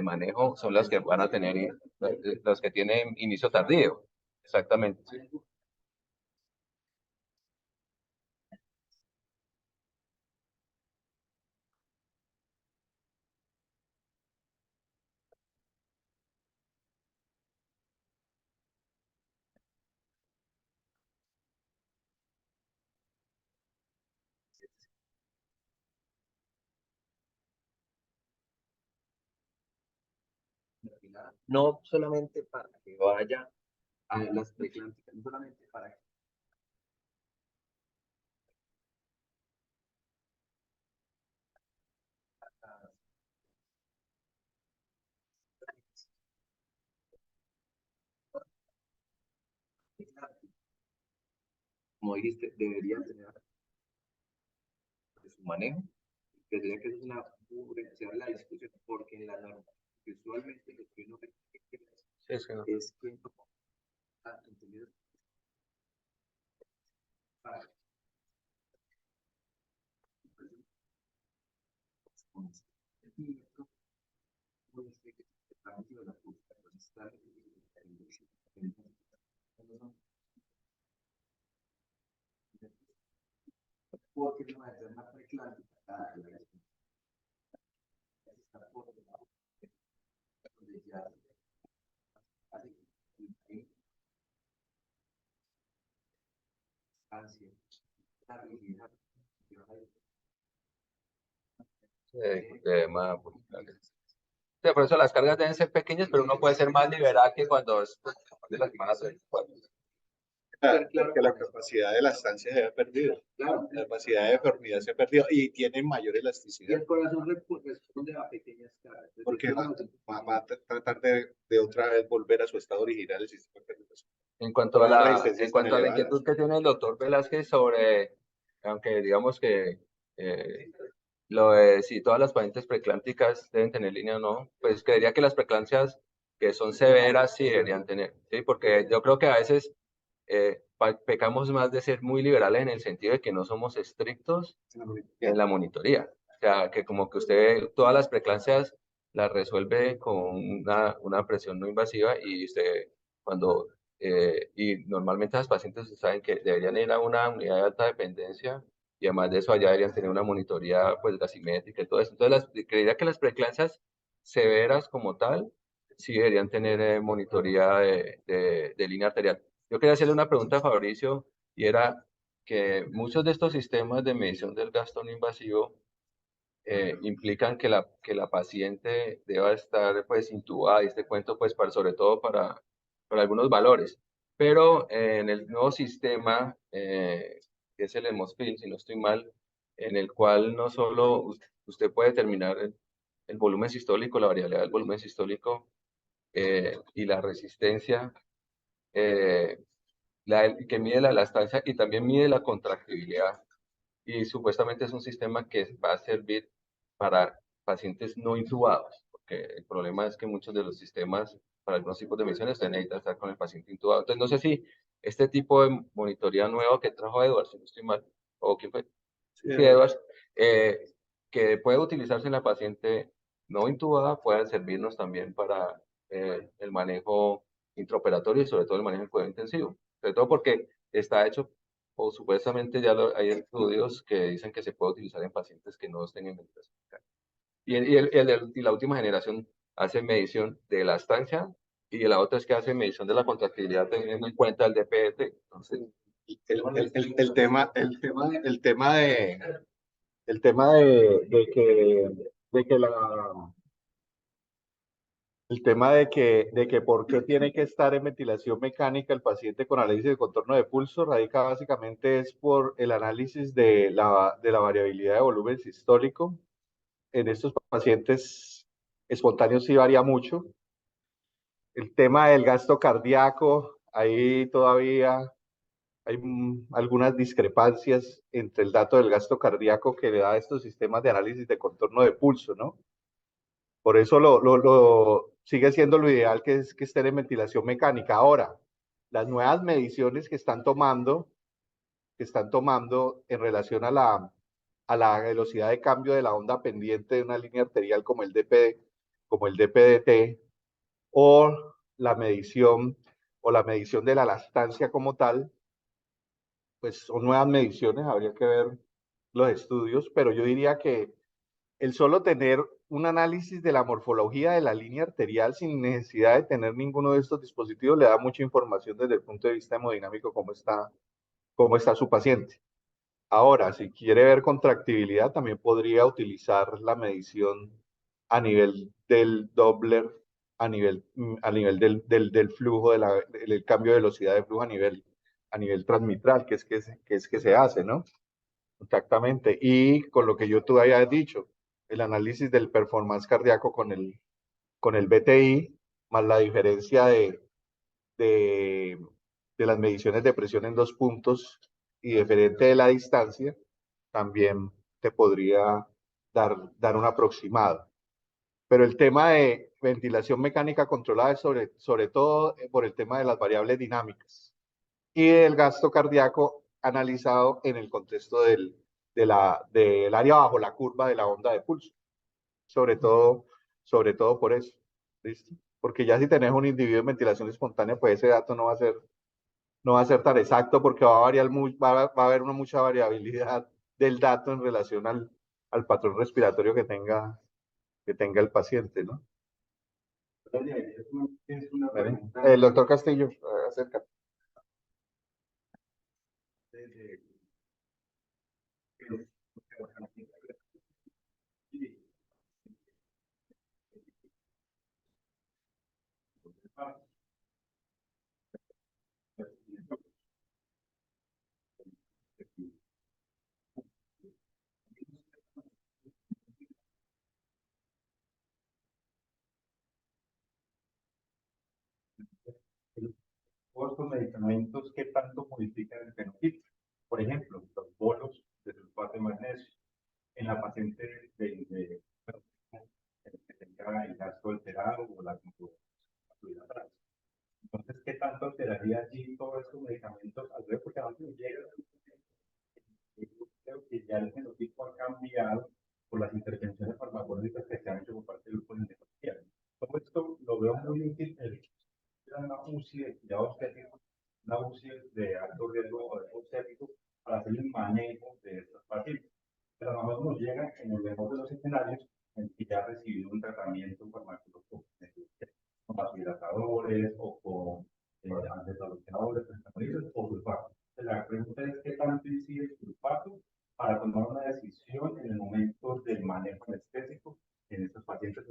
manejo son las que van a tener, los que tienen inicio tardío. Exactamente. no solamente para que vaya a las preclánticas, no solamente para que como dijiste, debería tener su manejo, tendría que ser la discusión, porque en la norma, usualmente lo que uno ve es que entendido para porque no va a ser una preclántica más sí, por eso las cargas deben ser pequeñas, pero uno puede ser más liberal que cuando es de las semanas. Claro, porque la capacidad de la estancia se ha perdido. Claro. La capacidad de deformidad se ha perdido y tiene mayor Y elasticidad. el corazón responde a pequeñas cargas. Porque va a tratar de otra vez volver a su estado original el sistema cardíaco. En cuanto a la inquietud que tiene el doctor Velázquez sobre, aunque digamos que lo de si todas las pacientes preclánticas deben tener línea o no, pues creería que las preeclampsias que son severas sí deberían tener, ¿sí? Porque yo creo que a veces pecamos más de ser muy liberales en el sentido de que no somos estrictos en la monitoría. O sea, que como que usted todas las preeclampsias las resuelve con una presión no invasiva y usted cuando, y normalmente las pacientes saben que deberían ir a una unidad de alta dependencia y además de eso allá deberían tener una monitoría pues gasimétrica y todo eso. Entonces creería que las preeclampsias severas como tal sí deberían tener monitoría de línea arterial. Yo quería hacerle una pregunta a Fabricio y era que muchos de estos sistemas de medición del gasto no invasivo implican que la paciente deba estar pues intubada y este cuento pues sobre todo para algunos valores. Pero en el nuevo sistema, que es el Hemosfil, si no estoy mal, en el cual no solo usted puede determinar el volumen sistólico, la variabilidad del volumen sistólico y la resistencia, eh, que mide la elastancia y también mide la contractibilidad y supuestamente es un sistema que va a servir para pacientes no intubados, porque el problema es que muchos de los sistemas para algunos tipos de misiones usted necesita estar con el paciente intubado. Entonces, no sé si este tipo de monitoría nuevo que trajo Edwards, si no estoy mal, o quién fue, sí, Edwards, que puede utilizarse en la paciente no intubada, puede servirnos también para el manejo intraoperatorio y sobre todo el manejo en cuidado intensivo. Sobre todo porque está hecho o supuestamente hay estudios que dicen que se puede utilizar en pacientes que no estén en ventilación mecánica. Y la última generación hace medición de la estancia y la otra es que hace medición de la contractilidad teniendo en cuenta el DPT. Entonces, el tema de que el tema de que por qué tiene que estar en ventilación mecánica el paciente con análisis de contorno de pulso radica básicamente es por el análisis de la variabilidad de volumen sistólico. En estos pacientes espontáneos sí varía mucho. El tema del gasto cardíaco, ahí todavía hay algunas discrepancias entre el dato del gasto cardíaco que le da a estos sistemas de análisis de contorno de pulso, ¿no? Por eso sigue siendo lo ideal que es que estén en ventilación mecánica. Ahora, las nuevas mediciones que están tomando en relación a la velocidad de cambio de la onda pendiente de una línea arterial como el DPDT, o la medición de la elastancia como tal, pues son nuevas mediciones, habría que ver los estudios, pero yo diría que el solo tener un análisis de la morfología de la línea arterial sin necesidad de tener ninguno de estos dispositivos le da mucha información desde el punto de vista hemodinámico cómo está su paciente. Ahora, si quiere ver contractibilidad, también podría utilizar la medición a nivel del Doppler a nivel del flujo, del cambio de velocidad de flujo a nivel transmitral, que es que se hace, ¿no? Exactamente. Y con lo que tú habías dicho, el análisis del performance cardíaco con el BTI, más la diferencia de, de las mediciones de presión en dos puntos y diferente de la distancia, también te podría dar un aproximado. Pero el tema de ventilación mecánica controlada es sobre todo por el tema de las variables dinámicas y del gasto cardíaco analizado en el contexto del área bajo la curva de la onda de pulso. Sobre todo, sobre todo por eso. ¿Listo? Porque ya si tenés un individuo en ventilación espontánea, pues ese dato no va a ser tan exacto porque va a variar va a haber mucha variabilidad del dato en relación al patrón respiratorio que tenga el paciente, ¿no? Es una pregunta El doctor Castillo, acércate. de- Otros medicamentos que tanto modifican el fenotipo. Por ejemplo, los bolos de sulfato de magnesio en la paciente bueno, que tenga el gasto alterado o la conductividad atrás. Entonces, ¿qué tanto alteraría allí todos estos medicamentos? Al revés, porque a nosotros llega, yo creo que ya el fenotipo ha cambiado por las intervenciones farmacológicas que se han hecho por parte del grupo de inmunología. Todo esto lo veo muy útil en una UCI de cuidado obstétrico, una UCI de alto riesgo obstétrico para hacer el manejo de estos pacientes. Pero a nosotros nos llega en el mejor de los escenarios en que ya ha recibido un tratamiento farmacológico con vasodilatadores o con antiinflamatorios, o sulfato. La pregunta es qué tanto incide el sulfato para tomar una decisión en el momento del manejo anestésico en estos pacientes.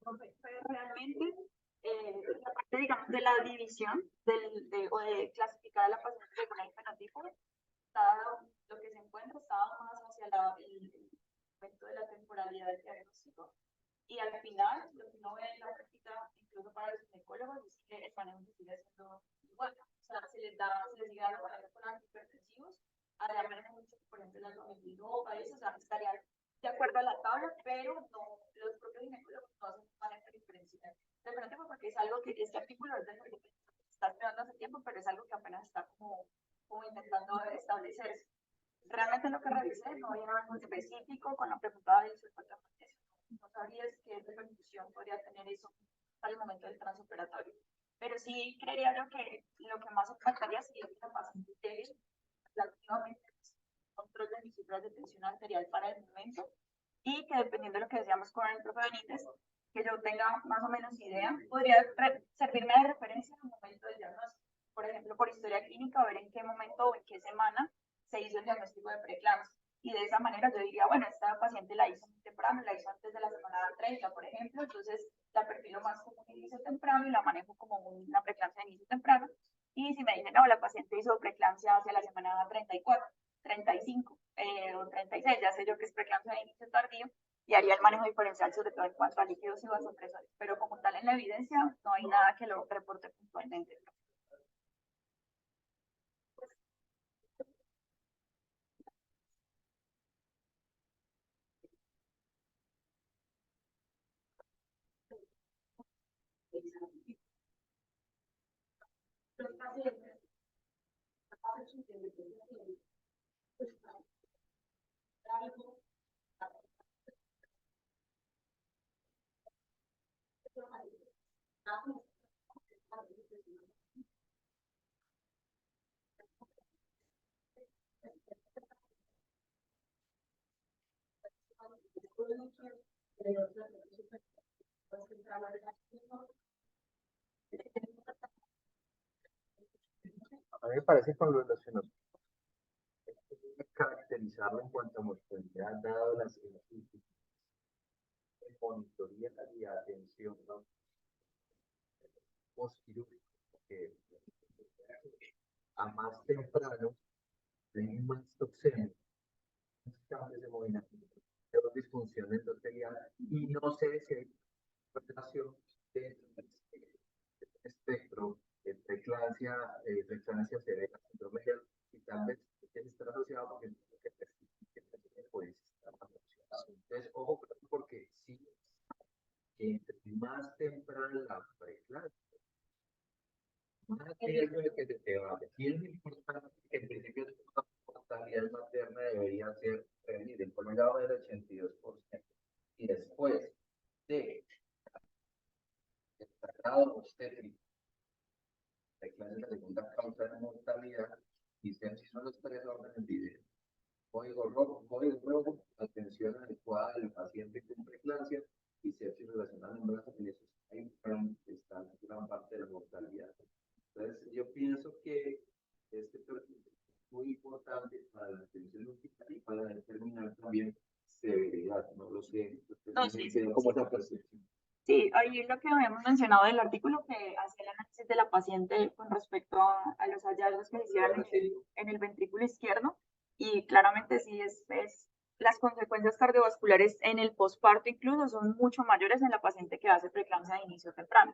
Pues realmente, la parte, digamos, de la división o de clasificar a la paciente según el fenotipo, lo que se encuentra está más hacia el momento de la temporalidad del diagnóstico. Y al final, lo que uno ve en la práctica, incluso para los ginecólogos, es que el manejo se sigue haciendo igual. O sea, se les sigue dando manejo con antihipertensivos, allá manejan mucho, por ejemplo, la dopa, eso, o sea, estaría de acuerdo a la tabla, pero no, los propios ginecólogos no hacen un manejo diferencial. Diferente porque es algo que este artículo es de que está estudiando hace tiempo, pero es algo que apenas está como intentando establecerse. Realmente lo que revisé no había algo específico con la preocupada del sulfato de magnesio. No sabría qué repercusión podría tener eso para el momento del transoperatorio. Pero sí creería yo que lo que más impactaría sería que la paciente llegue relativamente control de mis cifras de tensión arterial para el momento y que dependiendo de lo que decíamos con el profe Benítez, que yo tenga más o menos idea, podría servirme de referencia en el momento del diagnóstico. Por ejemplo, por historia clínica, ver en qué momento o en qué semana se hizo el diagnóstico de preeclampsia. Y de esa manera yo diría, bueno, esta paciente la hizo muy temprano, la hizo antes de la semana 30, por ejemplo, entonces la perfilo más como un inicio temprano y la manejo como una preeclampsia de inicio temprano. Y si me dicen, no, la paciente hizo preeclampsia hacia la semana 34, 35 o 36, ya sé yo que es preeclampsia de inicio tardío y haría el manejo diferencial sobre todo en cuanto a líquidos y vasopresores. Pero como tal en la evidencia no hay nada que lo reporte puntualmente. Los pacientes, A mí me parece con lo que nos caracterizarlo en cuanto a mortalidad, dado las de monitoría y atención, ¿no? Postquirúrgico, que a más temprano hay más toxemia, más cambios de movimiento, disfunción endotelial, y no sé si hay relación dentro del espectro de preeclampsia severa, síndrome de y tal vez estar asociado porque pues entonces ojo porque sí, entre más temprano la preeclampsia, más riesgo de que se te vaya. Y es importante que en principio la mortalidad materna debería ser prevenir el promediado del 82%. Y después de el sangrado obstétrico, declara la segunda causa de mortalidad, y si son los tres órdenes de código rojo, atención adecuada al paciente con preeclampsia y sepsis relacionada en brazos, en esos hay está gran parte de la mortalidad. Entonces, yo pienso que este perfil es muy importante para la atención hospitalaria y para determinar también severidad, no lo sé. No, sí, Como esa percepción. Sí, ahí lo que habíamos mencionado del artículo que hace el análisis de la paciente con respecto a los hallazgos que se hicieron en el ventrículo izquierdo, y claramente sí las consecuencias cardiovasculares en el posparto incluso son mucho mayores en la paciente que hace preeclampsia de inicio temprano.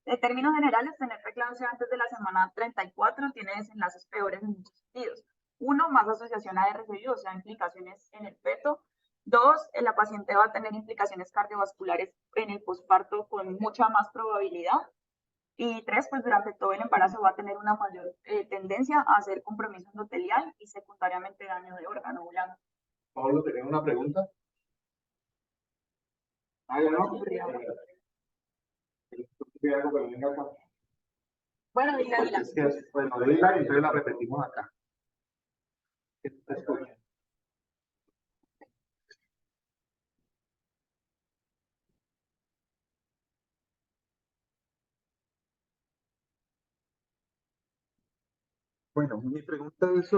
En términos generales, tener preeclampsia antes de la semana 34 tiene desenlaces peores en muchos sentidos. Uno, más asociación a RCI, o sea, implicaciones en el feto. Dos, la paciente va a tener implicaciones cardiovasculares en el posparto con mucha más probabilidad. Y tres, pues durante todo el embarazo va a tener una mayor tendencia a hacer compromiso endotelial y secundariamente daño de órgano blanco. Pablo, ¿tenés una pregunta? Ah, ya no. Bueno, dila. Bueno, dila y entonces la repetimos acá. Bueno, mi pregunta es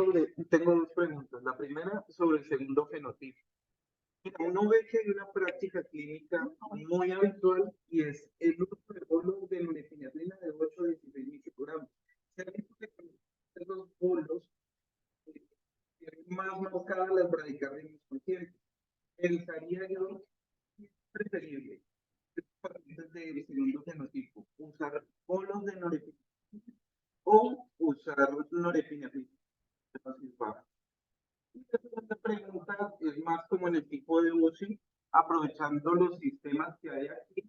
tengo dos preguntas. La primera sobre el segundo fenotipo. Mira, uno ve que hay una práctica clínica muy habitual y es el uso de bolos de norepinefrina de 8 a 16 microgramos. Se ha visto que con esos bolos tienen más marcadas las bradicardias en los pacientes. Pensaría yo que es preferible pacientes del segundo fenotipo usar bolos de norepinefrina o usar norepinefrina. La segunda pregunta es más como en el tipo de UCI, aprovechando los sistemas que hay aquí.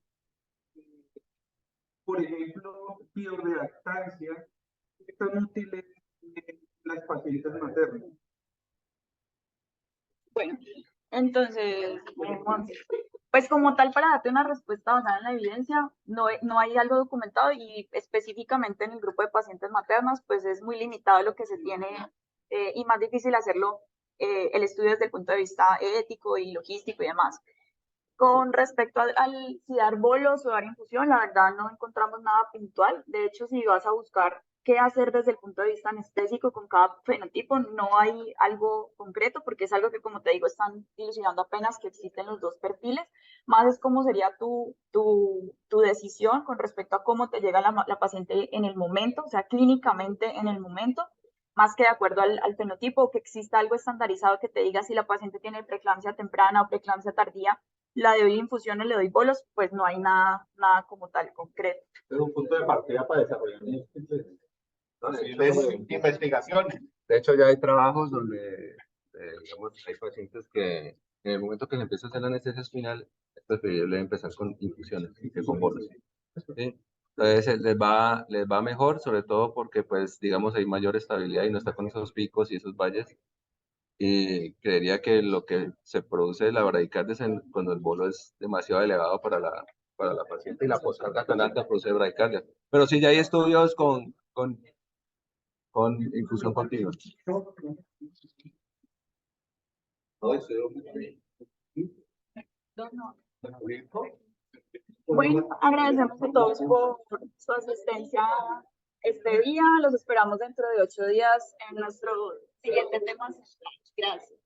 Por ejemplo, bioreactancia, ¿qué tan útiles las pacientes maternas? Bueno, entonces, pues como tal, para darte una respuesta basada en la evidencia, no hay algo documentado, y específicamente en el grupo de pacientes maternas, pues es muy limitado lo que se tiene y más difícil hacerlo el estudio desde el punto de vista ético y logístico y demás. Con respecto al si dar bolos o dar infusión, la verdad no encontramos nada puntual. De hecho, si vas a buscar qué hacer desde el punto de vista anestésico con cada fenotipo, no hay algo concreto, porque es algo que, como te digo, están dilucidando apenas que existen los dos perfiles. Más es cómo sería tu decisión con respecto a cómo te llega la paciente en el momento, o sea, clínicamente en el momento, más que de acuerdo al fenotipo, que exista algo estandarizado que te diga si la paciente tiene preeclampsia temprana o preeclampsia tardía, la doy infusiones, le doy bolos, pues no hay nada como tal concreto. Es un punto de partida para desarrollar investigaciones. De hecho, ya hay trabajos donde, digamos, hay pacientes que en el momento que se empieza a hacer la anestesia espinal, es preferible empezar con infusiones que con bolos. ¿Sí? Entonces, les va mejor, sobre todo porque, pues, digamos, hay mayor estabilidad y no está con esos picos y esos valles. Y creería que lo que se produce de la bradicardia cuando el bolo es demasiado elevado para la paciente y la poscarga tan alta produce bradicardia. Pero sí, ya hay estudios con infusión continua. Bueno, agradecemos a todos por su asistencia este día. Los esperamos dentro de 8 días en nuestro siguiente tema. Gracias.